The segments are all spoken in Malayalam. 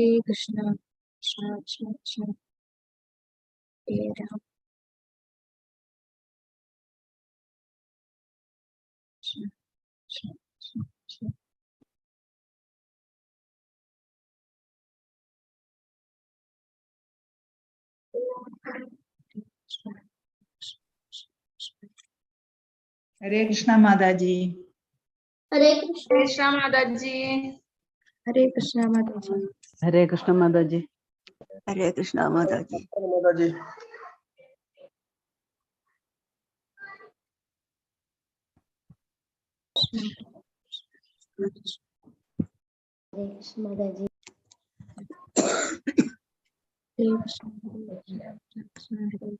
Hare Krishna, Krishna Krishna Krishna, Hare Ram, Krishna Krishna Krishna Krishna. Hare Krishna Mataji. Hare Krishna. Krishna Mataji. Hare Krishna Mataji. Hare Krishna Mataji. Hare Krishna Mataji. Mataji. Hare Krishna Mataji. Hare Krishna Hare.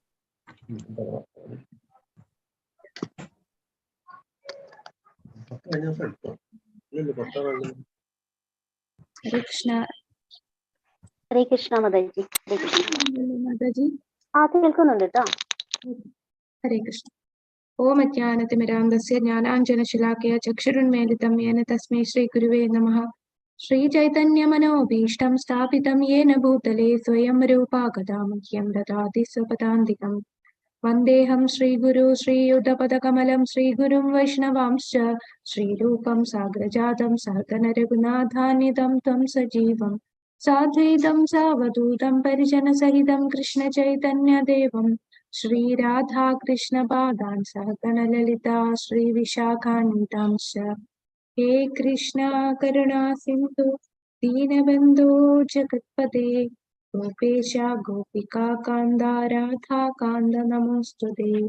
Hare Krishna. Hare Krishna Mataji. Hare Krishna Mataji. കേൾക്കുന്നുണ്ട് കേട്ടോ. Hare Krishna. Om Ajnanatimirandasya Jnananjanashilakaya Chakshurunmelitam Yena Tasmai Shri Guruve Namaha. Shri Chaitanya Manobhishtam Sthapitam Yena Bhutale Swayam Rupa Kadamakyam Dadati Sapadandikam. Vandeham Shri Guru Shri Yuddhapadakamalam Shri Gurum Vaishnavamscha Shri Rupam Sagrajatam Sahagana Raghunathanidam Tam Sajivam Sadhaitam Savadutam Parijana Sahidam Krishna Chaitanya Devam Shri Radha Krishna Padan Sahagana Lalita Shri Vishakhantamscha. He Krishna Karuna Sindhu Deenabandhu Jagatpate Gopesha Gopika Kanda Radha Kanda Namostude.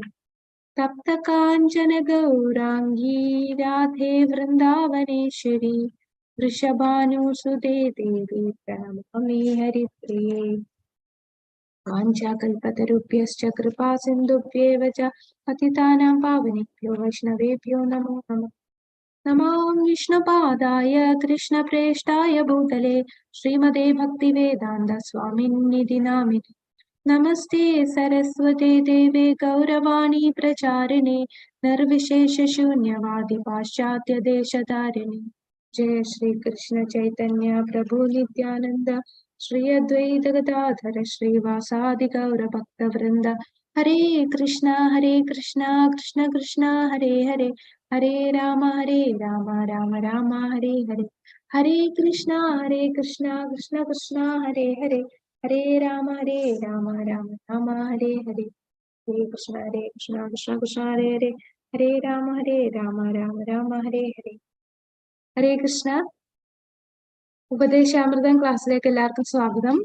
Tapta Kanchana Gaurangi Radhe Vrindavaneshwari Vrishabhanu Sude Devi Pranamami Haripriye. Vancha kalpatarubhyascha kripa sindhubhyeva cha patitanam pavanebhyo vaishnavebhyo namo namaha. Namo Vishnupadaya Krishna Preshtaya Bhutale Srimade Bhaktivedanta Swaminidhi Namine. Namaste Saraswate Deve Gauravani Pracharine Nirvishesha Shunyavadi Paschatya Deshatarine. Jai Shri Krishna Chaitanya Prabhu Nityananda Shri Advaita Gadadhara Shri Vasadi Gaura Bhakta Vrinda. Hare Krishna Krishna Krishna Hare Hare Hare Rama Rama Rama Hare Hare. Hare Krishna Krishna Krishna Hare Hare Hare Rama Rama Rama Hare Hare. Hare Krishna Krishna Krishna Hare Hare Hare Rama Rama Hare Hare. Hare Krishna. ഉപദേശാമൃതം ക്ലാസ്സിലേക്ക് എല്ലാവർക്കും സ്വാഗതം.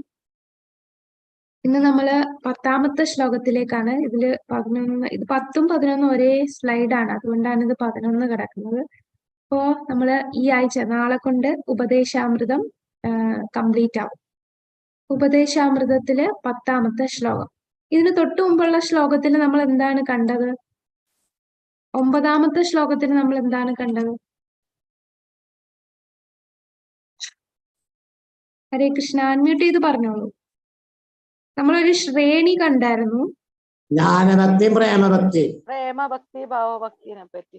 ഇന്ന് നമ്മള് 10ാമത്തെ ശ്ലോകത്തിലേക്കാണ്. ഇതില് 11, ഇത് 10ഉം 11ഉം ഒരേ സ്ലൈഡാണ്, അതുകൊണ്ടാണ് ഇത് 11 കിടക്കുന്നത്. അപ്പോ നമ്മള് ഈ ആഴ്ച നാളെ കൊണ്ട് ഉപദേശാമൃതം കംപ്ലീറ്റ് ആവും. ഉപദേശാമൃതത്തില് 10ാമത്തെ ശ്ലോകം. ഇതിന് തൊട്ടു മുമ്പുള്ള ശ്ലോകത്തിൽ നമ്മൾ എന്താണ് കണ്ടത്? 9ാമത്തെ ശ്ലോകത്തിൽ നമ്മൾ എന്താണ് കണ്ടത്? ഹരേ കൃഷ്ണ, അൺമ്യൂട്ട് ചെയ്ത് പറഞ്ഞോളൂ. നമ്മളൊരു ശ്രേണി കണ്ടായിരുന്നു. ജ്ഞാനഭക്തി, പ്രേമഭക്തി. പ്രേമഭക്തി ഭാവഭക്തിനെ പറ്റി.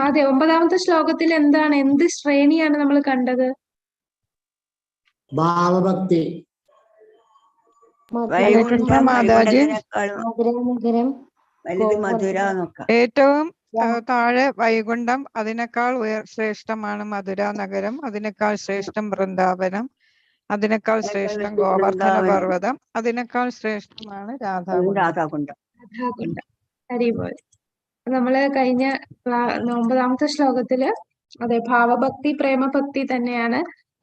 അതെ, 9ാമത്തെ ശ്ലോകത്തിൽ എന്താണ്, എന്ത് ശ്രേണിയാണ് നമ്മൾ കണ്ടത്? ഭാവഭക്തി. ഏറ്റവും താഴെ വൈകുണ്ഠം, അതിനേക്കാൾ ശ്രേഷ്ഠമാണ് മധുര നഗരം, അതിനേക്കാൾ ശ്രേഷ്ഠം വൃന്ദാവനം, അതിനേക്കാൾ ശ്രേഷ്ഠം ഗോവർദ്ധന പർവ്വതം, അതിനേക്കാൾ ശ്രേഷ്ഠമാണ് രാധാകുണ്ഡം. ഹരിബോൾ. നമ്മള് കഴിഞ്ഞ 9ാമത്തെ ശ്ലോകത്തില് അതെ ഭാവഭക്തി പ്രേമഭക്തി തന്നെയാണ്.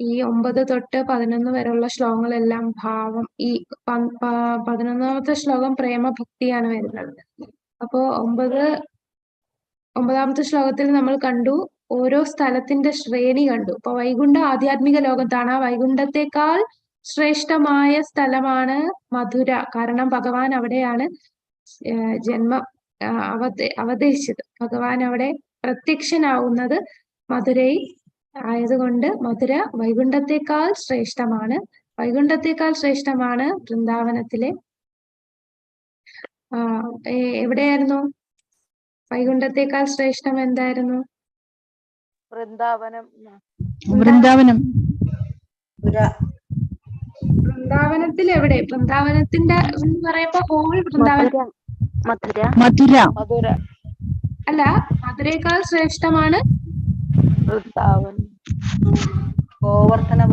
ഈ 9 തൊട്ട് 11 വരെയുള്ള ശ്ലോകങ്ങളെല്ലാം ഭാവം. ഈ 11ാമത്തെ ശ്ലോകം പ്രേമഭക്തിയാണ് വരുന്നത്. അപ്പോ 9ാമത്തെ ശ്ലോകത്തിൽ നമ്മൾ കണ്ടു ഓരോ സ്ഥലത്തിന്റെ ശ്രേണി കണ്ടു. ഇപ്പൊ വൈകുണ്ഠ ആധ്യാത്മിക ലോകത്താണ്. ആ വൈകുണ്ഠത്തെക്കാൾ ശ്രേഷ്ഠമായ സ്ഥലമാണ് മധുര. കാരണം ഭഗവാൻ അവിടെയാണ് ജന്മം അവതരിച്ചത്. ഭഗവാൻ അവിടെ പ്രത്യക്ഷനാവുന്നത് മധുരയിൽ ആയതുകൊണ്ട് മധുര വൈകുണ്ഠത്തെക്കാൾ ശ്രേഷ്ഠമാണ്. വൈകുണ്ഠത്തെക്കാൾ ശ്രേഷ്ഠമാണ് വൃന്ദാവനത്തിലെ എവിടെയായിരുന്നു? വൈകുണ്ഠത്തെക്കാൾ ശ്രേഷ്ഠം എന്തായിരുന്നു? വൃന്ദാവനം. വൃന്ദാവനത്തിൽ എവിടെ? വൃന്ദാവനത്തിന്റെ എന്ന് പറയുമ്പോ ഹോൾ വൃന്ദാവനം മധുര മധുര അല്ല, മധുരേക്കാൾ ശ്രേഷ്ഠമാണ് വൃന്ദാവൻ ഗോവർദ്ധനം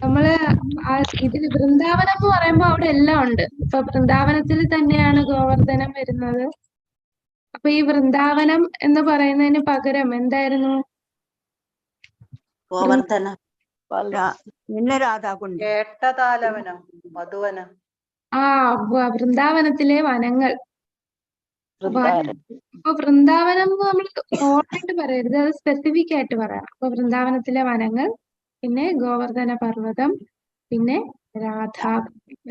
നമ്മള് ഇതിൽ വൃന്ദാവനം എന്ന് പറയുമ്പോ അവിടെ എല്ലാം ഉണ്ട്. ഇപ്പൊ വൃന്ദാവനത്തിൽ തന്നെയാണ് ഗോവർദ്ധനം വരുന്നത്. അപ്പൊ ഈ വൃന്ദാവനം എന്ന് പറയുന്നതിന് പകരം എന്തായിരുന്നു? പിന്നെ രാധാകുണ്ട് ഏട്ടതാലവനം മധുവനം ആ വൃന്ദാവനത്തിലെ വനങ്ങൾ. വൃന്ദാവനം അപ്പൊ വൃന്ദാവനം എന്ന് നമ്മൾ ഓർമ്മയായിട്ട് പറയരുത്, അത് സ്പെസിഫിക് ആയിട്ട് പറയണം. അപ്പൊ വൃന്ദാവനത്തിലെ വനങ്ങൾ, പിന്നെ ഗോവർദ്ധന പർവ്വതം, പിന്നെ രാധാ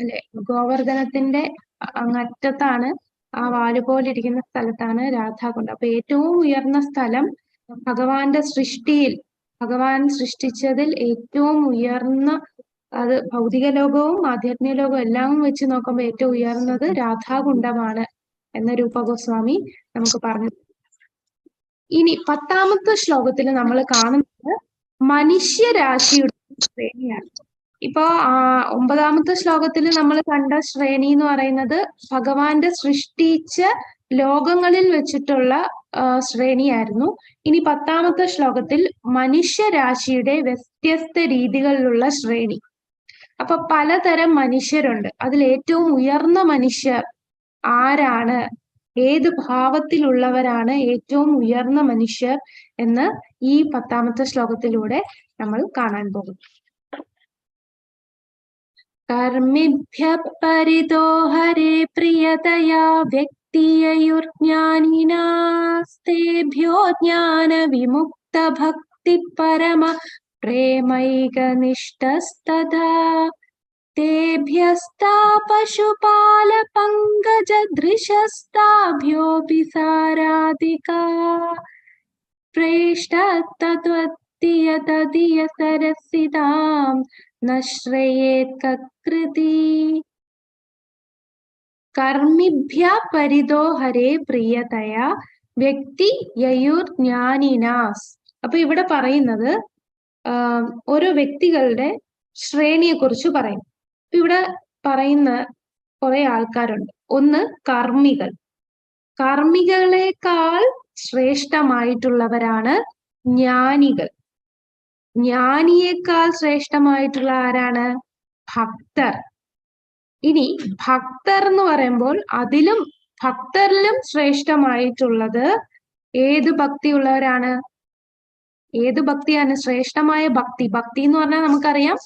അല്ലെ, ഗോവർദ്ധനത്തിന്റെ അങ്ങറ്റത്താണ് ആ വാല് പോലിരിക്കുന്ന സ്ഥലത്താണ് രാധാകുണ്ട്. അപ്പൊ ഏറ്റവും ഉയർന്ന സ്ഥലം ഭഗവാന്റെ സൃഷ്ടിയിൽ, ഭഗവാൻ സൃഷ്ടിച്ചതിൽ ഏറ്റവും ഉയർന്ന, അത് ഭൗതിക ലോകവും ആധ്യാത്മിക ലോകവും എല്ലാം വെച്ച് നോക്കുമ്പോൾ ഏറ്റവും ഉയർന്നത് രാധാകുണ്ടമാണ് എന്ന രൂപഗോസ്വാമി നമുക്ക് പറഞ്ഞു. ഇനി 10ാമത്തെ ശ്ലോകത്തിൽ നമ്മൾ കാണുന്നത് മനുഷ്യരാശിയുടെ ശ്രേണിയാണ്. ഇപ്പോ 9ാമത്തെ ശ്ലോകത്തിൽ നമ്മൾ കണ്ട ശ്രേണി എന്ന് പറയുന്നത് ഭഗവാന്റെ സൃഷ്ടിച്ച ലോകങ്ങളിൽ വെച്ചിട്ടുള്ള ശ്രേണിയായിരുന്നു. ഇനി 10ാമത്തെ ശ്ലോകത്തിൽ മനുഷ്യരാശിയുടെ വ്യത്യസ്ത രീതികളിലുള്ള ശ്രേണി. അപ്പൊ പലതരം മനുഷ്യരുണ്ട്. അതിൽ ഏറ്റവും ഉയർന്ന മനുഷ്യർ ആരാണ്, ഏത് ഭാവത്തിലുള്ളവരാണ് ഏറ്റവും ഉയർന്ന മനുഷ്യർ എന്ന് ഈ 10ാമത്തെ ശ്ലോകത്തിലൂടെ നമ്മൾ കാണാൻ പോകും. കർമ്മിഭ്യഃ പരിതോ ഹരേ പ്രിയതയാ വ്യക്തിയയുർജ്ഞാനിനാസ്തേഭ്യോ ജ്ഞാന വിമുക്ത ഭക്തി പരമ പ്രേമൈകനിഷ്ഠസ്തഥാ തേഭ്യസ്താ പശുപാല പങ്കജ ദൃശസ്താഭ്യോപി സാരാധികാ പ്രേഷ്ടതത്വത്തിയ തദിയ സരസിതാം നശ്രയേത് കകൃതി. കർമ്മിഭ്യ പരിതോ ഹരേ പ്രിയതയാ വ്യക്തി യയുർജ്ഞാനിനാസ്. അപ്പൊ ഇവിടെ പറയുന്നത് ഓരോ വ്യക്തികളുടെ ശ്രേണിയെ കുറിച്ച് പറയും. ഇവിടെ പറയുന്ന കുറെ ആൾക്കാരുണ്ട്. ഒന്ന് കർമ്മികൾ. കർമ്മികളെക്കാൾ ശ്രേഷ്ഠമായിട്ടുള്ളവരാണ് ജ്ഞാനികൾ. ജ്ഞാനിയേക്കാൾ ശ്രേഷ്ഠമായിട്ടുള്ള ആരാണ്? ഭക്തർ. ഇനി ഭക്തർ എന്ന് പറയുമ്പോൾ ഭക്തരിലും ശ്രേഷ്ഠമായിട്ടുള്ളത് ഏത് ഭക്തിയുള്ളവരാണ്? ഏത് ഭക്തിയാണ് ശ്രേഷ്ഠമായ ഭക്തി? ഭക്തി എന്ന് പറഞ്ഞാൽ നമുക്കറിയാം,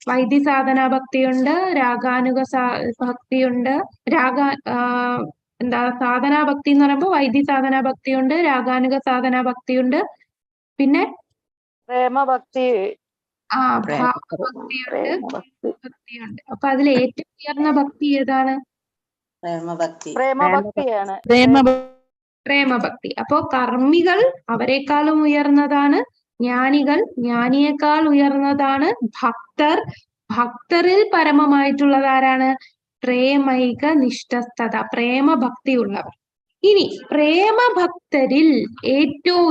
വൈദ്യ സാധന ഭക്തിയുണ്ട്, രാഗാനുഗ ഭക്തിയുണ്ട്, സാധനാ ഭക്തി എന്ന് പറയുമ്പോൾ വൈദ്യ സാധന ഭക്തിയുണ്ട്, രാഗാനുഗ സാധന ഭക്തിയുണ്ട്, പിന്നെ പ്രേമഭക്തി ഭക്തിയുണ്ട്. അപ്പൊ അതിൽ ഏറ്റവും ഉയർന്ന ഭക്തി ഏതാണ്? പ്രേമഭക്തിയാണ്. പ്രേമഭക്തി. അപ്പോ കർമ്മികൾ അവരെക്കാളും ഉയർന്നതാണ്, ജ്ഞാനികൾ ജ്ഞാനിയേക്കാൾ ഉയർന്നതാണ്, ഭക്തരിൽ പരമമായിട്ടുള്ളത് ആരാണ്? പ്രേമൈക നിഷ്ഠസ്തത, പ്രേമഭക്തിയുള്ളവർ. ഇനി പ്രേമഭക്തരിൽ ഏറ്റവും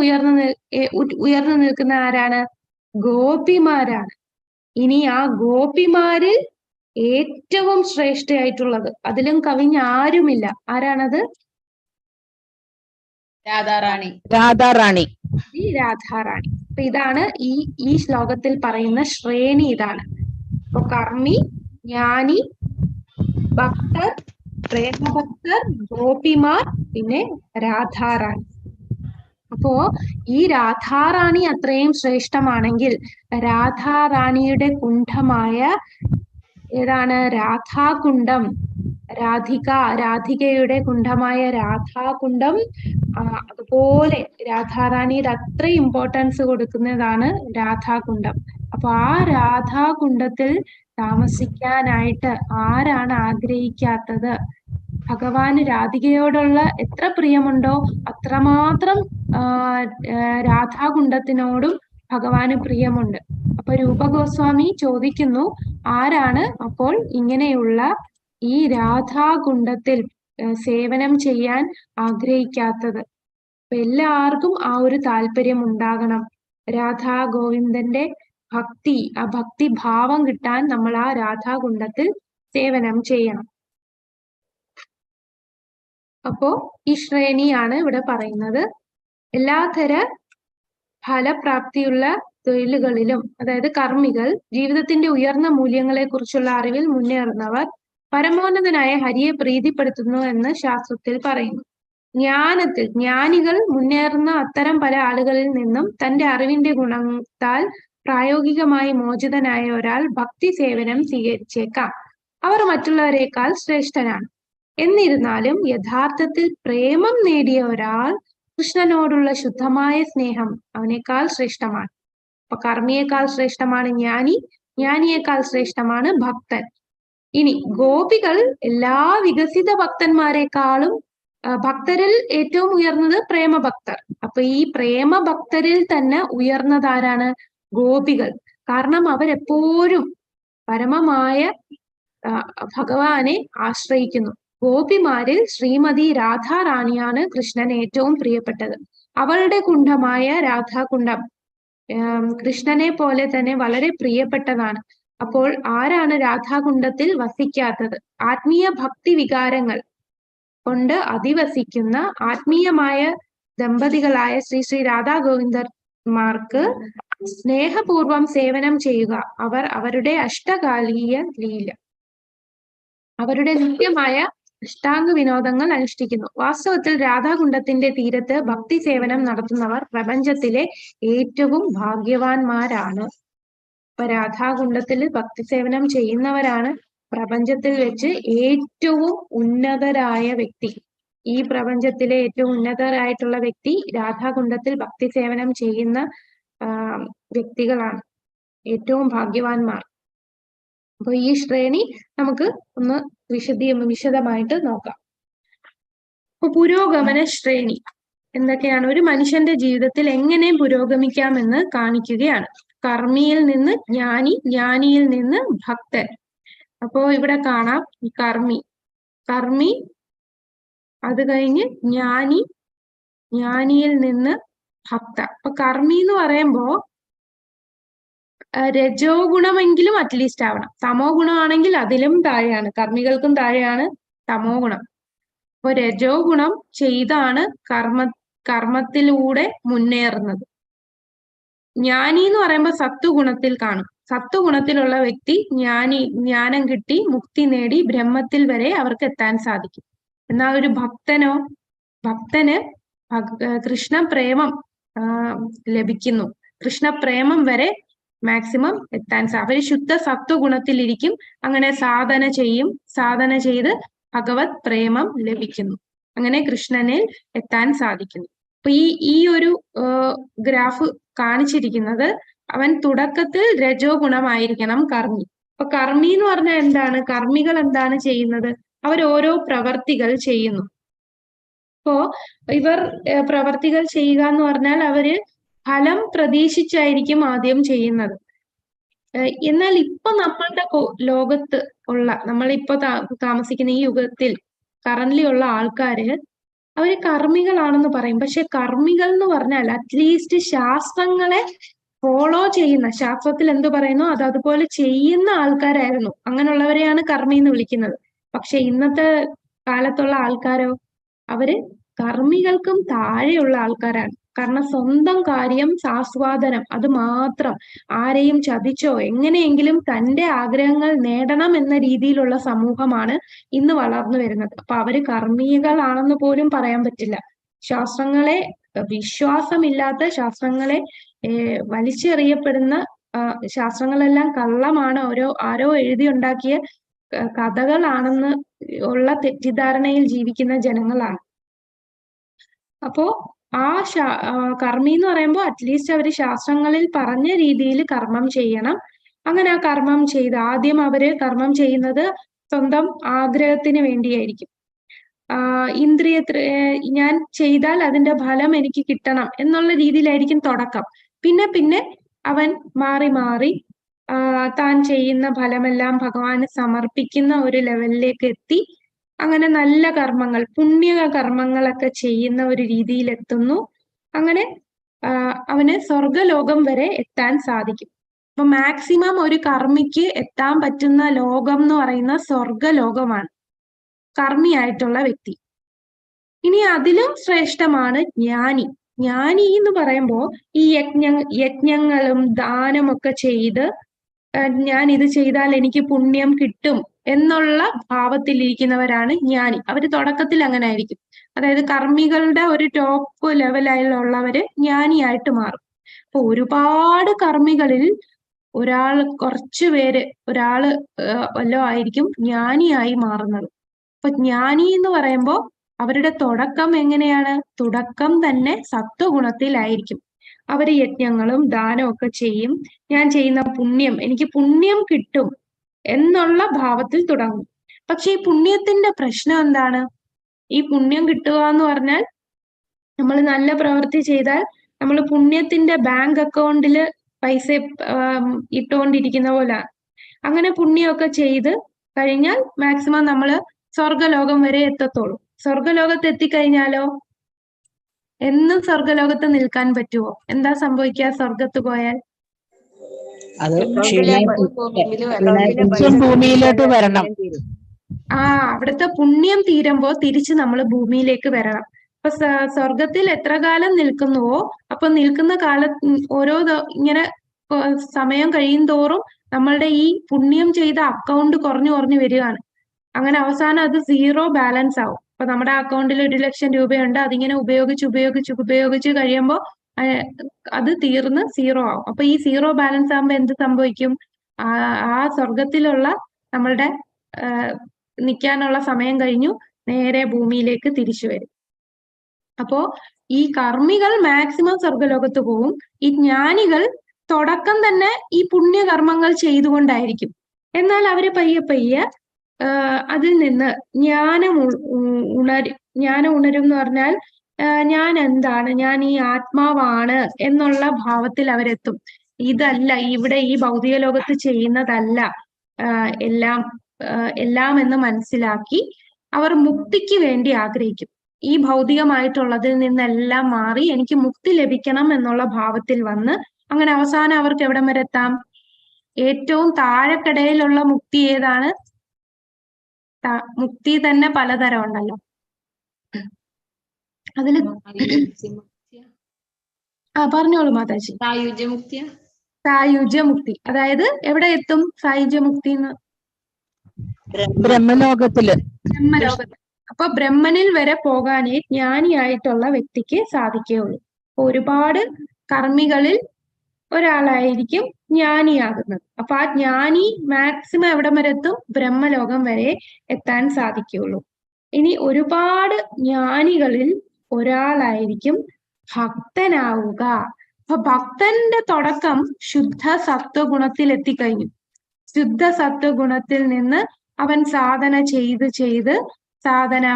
ഉയർന്നു നിൽക്കുന്ന ആരാണ്? ഗോപിമാരാണ്. ഇനി ആ ഗോപിമാരിൽ ഏറ്റവും ശ്രേഷ്ഠയായിട്ടുള്ളത്, അതിലും കവിഞ്ഞ ആരുമില്ല, ആരാണത്? രാധാറാണി. രാധാറാണി. അപ്പൊ ഇതാണ് ഈ ശ്ലോകത്തിൽ പറയുന്ന ശ്രേണി. ഇതാണ്. അപ്പൊ കർമ്മി, ജ്ഞാനി, ഭക്തർ, പ്രേമഭക്തർ, ഗോപിമാർ, പിന്നെ രാധാറാണി. അപ്പോ ഈ രാധാറാണി അത്രയും ശ്രേഷ്ഠമാണെങ്കിൽ രാധാറാണിയുടെ കുണ്ഠമായ ഏതാണ്? രാധാകുണ്ഡം. രാധികയുടെ കുണ്ഡമായ രാധാകുണ്ഡം, അതുപോലെ രാധാറാണിയുടെ അത്ര ഇമ്പോർട്ടൻസ് കൊടുക്കുന്നതാണ് രാധാകുണ്ഡം. അപ്പൊ ആ രാധാകുണ്ഡത്തിൽ താമസിക്കാനായിട്ട് ആരാണ് ആഗ്രഹിക്കാത്തത്? ഭഗവാന് രാധികയോടുള്ള എത്ര പ്രിയമുണ്ടോ അത്രമാത്രം രാധാകുണ്ഡത്തിനോടും ഭഗവാന് പ്രിയമുണ്ട്. അപ്പൊ രൂപഗോസ്വാമി ചോദിക്കുന്നു, ആരാണ് അപ്പോൾ ഇങ്ങനെയുള്ള ഈ രാധാകുണ്ഡത്തിൽ സേവനം ചെയ്യാൻ ആഗ്രഹിക്കാത്തത്? അപ്പൊ എല്ലാവർക്കും ആ ഒരു താല്പര്യം ഉണ്ടാകണം. രാധാ ഗോവിന്ദന്റെ ഭക്തി, ആ ഭക്തി ഭാവം കിട്ടാൻ നമ്മൾ ആ രാധാകുണ്ഡത്തിൽ സേവനം ചെയ്യണം. അപ്പോ ഈ ശ്രേണിയാണ് ഇവിടെ പറയുന്നത്. എല്ലാതര ഫലപ്രാപ്തിയുള്ള തൊഴിലുകളിലും, അതായത് കർമ്മികൾ, ജീവിതത്തിന്റെ ഉയർന്ന മൂല്യങ്ങളെ കുറിച്ചുള്ള അറിവിൽ മുന്നേറുന്നവർ, പരമോന്നതനായ ഹരിയെ പ്രീതിപ്പെടുത്തുന്നു എന്ന് ശാസ്ത്രത്തിൽ പറയുന്നു. ജ്ഞാനത്തിൽ ജ്ഞാനികൾ മുന്നേറുന്ന അത്തരം പല ആളുകളിൽ നിന്നും തന്റെ അറിവിന്റെ ഗുണത്താൽ പ്രായോഗികമായി മോചിതനായ ഒരാൾ ഭക്തി സേവനം സ്വീകരിച്ചേക്കാം. അവർ മറ്റുള്ളവരെക്കാൾ ശ്രേഷ്ഠനാണ്. എന്നിരുന്നാലും യഥാർത്ഥത്തിൽ പ്രേമം നേടിയ ഒരാൾ കൃഷ്ണനോടുള്ള ശുദ്ധമായ സ്നേഹം അവനേക്കാൾ ശ്രേഷ്ഠമാണ്. അപ്പൊ കർമ്മിയേക്കാൾ ശ്രേഷ്ഠമാണ് ജ്ഞാനി, ജ്ഞാനിയേക്കാൾ ശ്രേഷ്ഠമാണ് ഭക്തൻ. ഇനി ഗോപികൾ എല്ലാ വികസിത ഭക്തന്മാരെക്കാളും ഭക്തരിൽ ഏറ്റവും ഉയർന്നത് പ്രേമഭക്തർ. അപ്പൊ ഈ പ്രേമഭക്തരിൽ തന്നെ ഉയർന്നതാരാണ്? ഗോപികൾ. കാരണം അവരെപ്പോഴും പരമമായ ഭഗവാനെ ആശ്രയിക്കുന്നു. ഗോപിമാരിൽ ശ്രീമതി രാധാറാണിയാണ് കൃഷ്ണൻ ഏറ്റവും പ്രിയപ്പെട്ടത്. അവളുടെ കുണ്ഠമായ രാധാകുണ്ഡം കൃഷ്ണനെ പോലെ തന്നെ വളരെ പ്രിയപ്പെട്ടതാണ്. അപ്പോൾ ആരാണ് രാധാകുണ്ഡത്തിൽ വസിക്കാത്തത്? ആത്മീയ ഭക്തി വികാരങ്ങൾ കൊണ്ട് അധിവസിക്കുന്ന ആത്മീയമായ ദമ്പതികളായ ശ്രീ ശ്രീ രാധാ ഗോവിന്ദന്മാർക്ക് സ്നേഹപൂർവം സേവനം ചെയ്യുക. അവർ അവരുടെ അഷ്ടകാലീയ ലീല, അവരുടെ നിത്യമായ അഷ്ടാംഗ വിനോദങ്ങൾ അനുഷ്ഠിക്കുന്നു. വാസ്തവത്തിൽ രാധാകുണ്ഡത്തിന്റെ തീരത്ത് ഭക്തി സേവനം നടത്തുന്നവർ പ്രപഞ്ചത്തിലെ ഏറ്റവും ഭാഗ്യവാന്മാരാണ്. അപ്പൊ രാധാകുണ്ഡത്തിൽ ഭക്തി സേവനം ചെയ്യുന്നവരാണ് പ്രപഞ്ചത്തിൽ വെച്ച് ഏറ്റവും ഉന്നതരായ വ്യക്തി. ഈ പ്രപഞ്ചത്തിലെ ഏറ്റവും ഉന്നതരായിട്ടുള്ള വ്യക്തി രാധാകുണ്ഡത്തിൽ ഭക്തി സേവനം ചെയ്യുന്ന വ്യക്തികളാണ്, ഏറ്റവും ഭാഗ്യവാന്മാർ. അപ്പൊ ഈ ശ്രേണി നമുക്ക് ഒന്ന് വിശദമായിട്ട് നോക്കാം. അപ്പൊ പുരോഗമന ശ്രേണി എന്തൊക്കെയാണ്? ഒരു മനുഷ്യന്റെ ജീവിതത്തിൽ എങ്ങനെ പുരോഗമിക്കാമെന്ന് കാണിക്കുകയാണ്. കർമ്മിയിൽ നിന്ന് ജ്ഞാനി, ജ്ഞാനിയിൽ നിന്ന് ഭക്തൻ. അപ്പോ ഇവിടെ കാണാം കർമ്മി, അത് കഴിഞ്ഞ് ജ്ഞാനി, ജ്ഞാനിയിൽ നിന്ന് ഭക്ത. അപ്പൊ കർമ്മി എന്ന് പറയുമ്പോ രജോ ഗുണമെങ്കിലും അറ്റ്ലീസ്റ്റ് ആവണം. തമോ ഗുണമാണെങ്കിൽ അതിലും താഴെയാണ്, കർമ്മികൾക്കും താഴെയാണ് തമോ ഗുണം. അപ്പൊ രജോ ഗുണം ചെയ്താണ് കർമ്മത്തിലൂടെ മുന്നേറുന്നത്. ജ്ഞാനി എന്ന് പറയുമ്പോൾ സത്വഗുണത്തിൽ കാണും. സത്വഗുണത്തിലുള്ള വ്യക്തി ജ്ഞാനം കിട്ടി മുക്തി നേടി ബ്രഹ്മത്തിൽ വരെ അവർക്ക് എത്താൻ സാധിക്കും. എന്നാൽ ഒരു ഭക്തന് കൃഷ്ണപ്രേമം ലഭിക്കുന്നു. കൃഷ്ണപ്രേമം വരെ മാക്സിമം എത്താൻ അവര് ശുദ്ധ സത്വഗുണത്തിലിരിക്കും. അങ്ങനെ സാധന ചെയ്ത് ഭഗവത് പ്രേമം ലഭിക്കുന്നു. അങ്ങനെ കൃഷ്ണനിൽ എത്താൻ സാധിക്കുന്നു. അപ്പൊ ഈ ഒരു ഗ്രാഫ് കാണിച്ചിരിക്കുന്നത് അവൻ തുടക്കത്തിൽ രജോ ഗുണമായിരിക്കണം കർമ്മി. അപ്പൊ കർമ്മി എന്ന് പറഞ്ഞാൽ എന്താണ്? കർമ്മികൾ എന്താണ് ചെയ്യുന്നത്? അവർ ഓരോ പ്രവർത്തികൾ ചെയ്യുന്നു. അപ്പോ ഇവർ പ്രവർത്തികൾ ചെയ്യുക എന്ന് പറഞ്ഞാൽ അവര് ഫലം പ്രതീക്ഷിച്ചായിരിക്കും ആദ്യം ചെയ്യുന്നത്. എന്നാൽ ഇപ്പൊ നമ്മളുടെ ലോകത്ത് ഉള്ള, നമ്മളിപ്പോ താമസിക്കുന്ന ഈ യുഗത്തിൽ കറന്റ്ലി ഉള്ള ആൾക്കാര് അവര് കർമ്മികളാണെന്ന് പറയും. പക്ഷെ കർമ്മികൾ എന്ന് പറഞ്ഞാൽ അറ്റ്ലീസ്റ്റ് ശാസ്ത്രങ്ങളെ ഫോളോ ചെയ്യുന്ന, ശാസ്ത്രത്തിൽ എന്ത് പറയുന്നു അത് അതുപോലെ ചെയ്യുന്ന ആൾക്കാരായിരുന്നു. അങ്ങനെയുള്ളവരെയാണ് കർമ്മി എന്ന് വിളിക്കുന്നത്. പക്ഷെ ഇന്നത്തെ കാലത്തുള്ള ആൾക്കാരോ, അവര് കർമ്മികൾക്കും താഴെയുള്ള ആൾക്കാരാണ്. കാരണം സ്വന്തം കാര്യം ആസ്വാദനം, അത് മാത്രം. ആരെയും ചതിച്ചോ എങ്ങനെയെങ്കിലും തന്റെ ആഗ്രഹങ്ങൾ നേടണം എന്ന രീതിയിലുള്ള സമൂഹമാണ് ഇന്ന് വളർന്നു വരുന്നത്. അപ്പൊ അവര് കർമ്മികളാണെന്ന് പോലും പറയാൻ പറ്റില്ല. ശാസ്ത്രങ്ങളെ വിശ്വാസമില്ലാത്ത, ശാസ്ത്രങ്ങളെ വലിച്ചെറിയപ്പെടുന്ന, ശാസ്ത്രങ്ങളെല്ലാം കള്ളമാണ്, ആരോ എഴുതിയുണ്ടാക്കിയ കഥകളാണെന്ന് ഉള്ള തെറ്റിദ്ധാരണയിൽ ജീവിക്കുന്ന ജനങ്ങളാണ്. അപ്പോ ആ കർമ്മി എന്ന് പറയുമ്പോൾ അറ്റ്ലീസ്റ്റ് അവര് ശാസ്ത്രങ്ങളിൽ പറഞ്ഞ രീതിയിൽ കർമ്മം ചെയ്യണം. അങ്ങനെ ആ കർമ്മം ചെയ്ത് ആദ്യം അവര് കർമ്മം ചെയ്യുന്നത് സ്വന്തം ആഗ്രഹത്തിന് വേണ്ടിയായിരിക്കും. ഞാൻ ചെയ്താൽ അതിന്റെ ഫലം എനിക്ക് കിട്ടണം എന്നുള്ള രീതിയിലായിരിക്കും തുടക്കം. പിന്നെ അവൻ മാറി താൻ ചെയ്യുന്ന ഫലമെല്ലാം ഭഗവാന് സമർപ്പിക്കുന്ന ഒരു ലെവലിലേക്ക് എത്തി അങ്ങനെ നല്ല കർമ്മങ്ങൾ, പുണ്യ കർമ്മങ്ങളൊക്കെ ചെയ്യുന്ന ഒരു രീതിയിലെത്തുന്നു. അങ്ങനെ അവന് സ്വർഗലോകം വരെ എത്താൻ സാധിക്കും. അപ്പൊ മാക്സിമം ഒരു കർമ്മിക്ക് എത്താൻ പറ്റുന്ന ലോകം എന്ന് പറയുന്ന സ്വർഗലോകമാണ്, കർമ്മിയായിട്ടുള്ള വ്യക്തി. ഇനി അതിലും ശ്രേഷ്ഠമാണ് ജ്ഞാനി. ജ്ഞാനി എന്ന് പറയുമ്പോൾ ഈ യജ്ഞങ്ങളും ദാനമൊക്കെ ചെയ്ത് ഞാൻ ഇത് ചെയ്താൽ എനിക്ക് പുണ്യം കിട്ടും എന്നുള്ള ഭാവത്തിലിരിക്കുന്നവരാണ് ജ്ഞാനി. അവര് തുടക്കത്തിൽ അങ്ങനെ ആയിരിക്കും. അതായത് കർമ്മികളുടെ ഒരു ടോപ്പ് ലെവലിലുള്ളവര് ജ്ഞാനിയായിട്ട് മാറും. അപ്പൊ ഒരുപാട് കർമ്മികളിൽ കുറച്ചു പേര് വല്ലോ ആയിരിക്കും ജ്ഞാനിയായി മാറുന്നത്. അപ്പൊ ജ്ഞാനി എന്ന് പറയുമ്പോൾ അവരുടെ തുടക്കം എങ്ങനെയാണ്? തുടക്കം തന്നെ സത്വഗുണത്തിലായിരിക്കും. അവര് യജ്ഞങ്ങളും ദാനവും ഒക്കെ ചെയ്യും. ഞാൻ ചെയ്യുന്ന പുണ്യം, എനിക്ക് പുണ്യം കിട്ടും എന്നുള്ള ഭാവത്തിൽ തുടങ്ങും. പക്ഷെ ഈ പുണ്യത്തിന്റെ പ്രശ്നം എന്താണ്? ഈ പുണ്യം കിട്ടുക എന്ന് പറഞ്ഞാൽ നമ്മൾ നല്ല പ്രവൃത്തി ചെയ്താൽ നമ്മൾ പുണ്യത്തിന്റെ ബാങ്ക് അക്കൗണ്ടില് പൈസ ഇട്ടുകൊണ്ടിരിക്കുന്ന പോലെ. അങ്ങനെ പുണ്യമൊക്കെ ചെയ്ത് കഴിഞ്ഞാൽ മാക്സിമം നമ്മൾ സ്വർഗലോകം വരെ എത്തത്തുള്ളൂ. സ്വർഗലോകത്ത് എത്തിക്കഴിഞ്ഞാലോ എന്നും സ്വർഗലോകത്ത് നിൽക്കാൻ പറ്റുമോ? എന്താ സംഭവിക്കുക സ്വർഗത്ത് പോയാൽ? അത് ഭൂമിയിലോട്ട് വരണം. അവിടുത്തെ പുണ്യം തീരുമ്പോ തിരിച്ച് നമ്മൾ ഭൂമിയിലേക്ക് വരണം. അപ്പൊ സ്വർഗത്തിൽ എത്ര കാലം നിൽക്കുന്നുവോ അപ്പൊ നിൽക്കുന്ന ഓരോ ഇങ്ങനെ സമയം കഴിയും തോറും നമ്മളുടെ ഈ പുണ്യം ചെയ്ത അക്കൗണ്ട് കുറഞ്ഞു വരികയാണ്. അങ്ങനെ അവസാനം അത് 0 ബാലൻസ് ആവും. അപ്പൊ നമ്മുടെ അക്കൗണ്ടിൽ 1,00,000 രൂപയുണ്ട്, അതിങ്ങനെ ഉപയോഗിച്ച് കഴിയുമ്പോൾ അത് തീർന്ന് 0 ആവും. അപ്പൊ ഈ 0 ബാലൻസ് ആകുമ്പോ എന്ത് സംഭവിക്കും? ആ സ്വർഗത്തിലുള്ള നമ്മളുടെ നിൽക്കാനുള്ള സമയം കഴിഞ്ഞു, നേരെ ഭൂമിയിലേക്ക് തിരിച്ചു വരും. അപ്പോ ഈ കർമ്മികൾ മാക്സിമം സ്വർഗലോകത്ത് പോവും. ഈ ജ്ഞാനികൾ തുടക്കം തന്നെ ഈ പുണ്യകർമ്മങ്ങൾ ചെയ്തുകൊണ്ടായിരിക്കും. എന്നാൽ അവര് പയ്യെ അതിൽ നിന്ന് ജ്ഞാനം ഉണരും എന്ന് പറഞ്ഞാൽ ഞാൻ എന്താണ്, ഞാൻ ഈ ആത്മാവാണ് എന്നുള്ള ഭാവത്തിൽ അവരെത്തും. ഇതല്ല ഇവിടെ ഈ ഭൗതിക ലോകത്ത് ചെയ്യുന്നതല്ല എല്ലാം എന്ന് മനസ്സിലാക്കി അവർ മുക്തിക്ക് വേണ്ടി ആഗ്രഹിക്കും. ഈ ഭൗതികമായിട്ടുള്ളതിൽ നിന്നെല്ലാം മാറി എനിക്ക് മുക്തി ലഭിക്കണം എന്നുള്ള ഭാവത്തിൽ വന്ന് അങ്ങനെ അവസാനം അവർക്ക് എവിടം വരെ എത്താം? ഏറ്റവും താഴെക്കടയിലുള്ള മുക്തി ഏതാണ്? മുക്തി തന്നെ പലതരം ഉണ്ടല്ലോ. അതില് പറഞ്ഞോളൂ മാതാജി. സായുജ്യമുക്തി, അതായത് എവിടെ എത്തും സായുജ്യമുക്തി? ബ്രഹ്മലോകത്തില്. അപ്പൊ ബ്രഹ്മനിൽ വരെ പോകാനേ ജ്ഞാനിയായിട്ടുള്ള വ്യക്തിക്ക് സാധിക്കുകയുള്ളൂ. ഒരുപാട് കർമ്മികളിൽ ഒരാളായിരിക്കും ജ്ഞാനിയാകുന്നത്. അപ്പൊ ആ ജ്ഞാനി മാക്സിമം എവിടം വരെ എത്തും? ബ്രഹ്മലോകം വരെ എത്താൻ സാധിക്കുകയുള്ളൂ. ഇനി ഒരുപാട് ജ്ഞാനികളിൽ ഒരാളായിരിക്കും ഭക്തനാവുക. അപ്പൊ ഭക്തന്റെ തുടക്കം ശുദ്ധ സത്വഗുണത്തിൽ എത്തിക്കഴിഞ്ഞു. ശുദ്ധ സത്വഗുണത്തിൽ നിന്ന് അവൻ സാധന ചെയ്ത്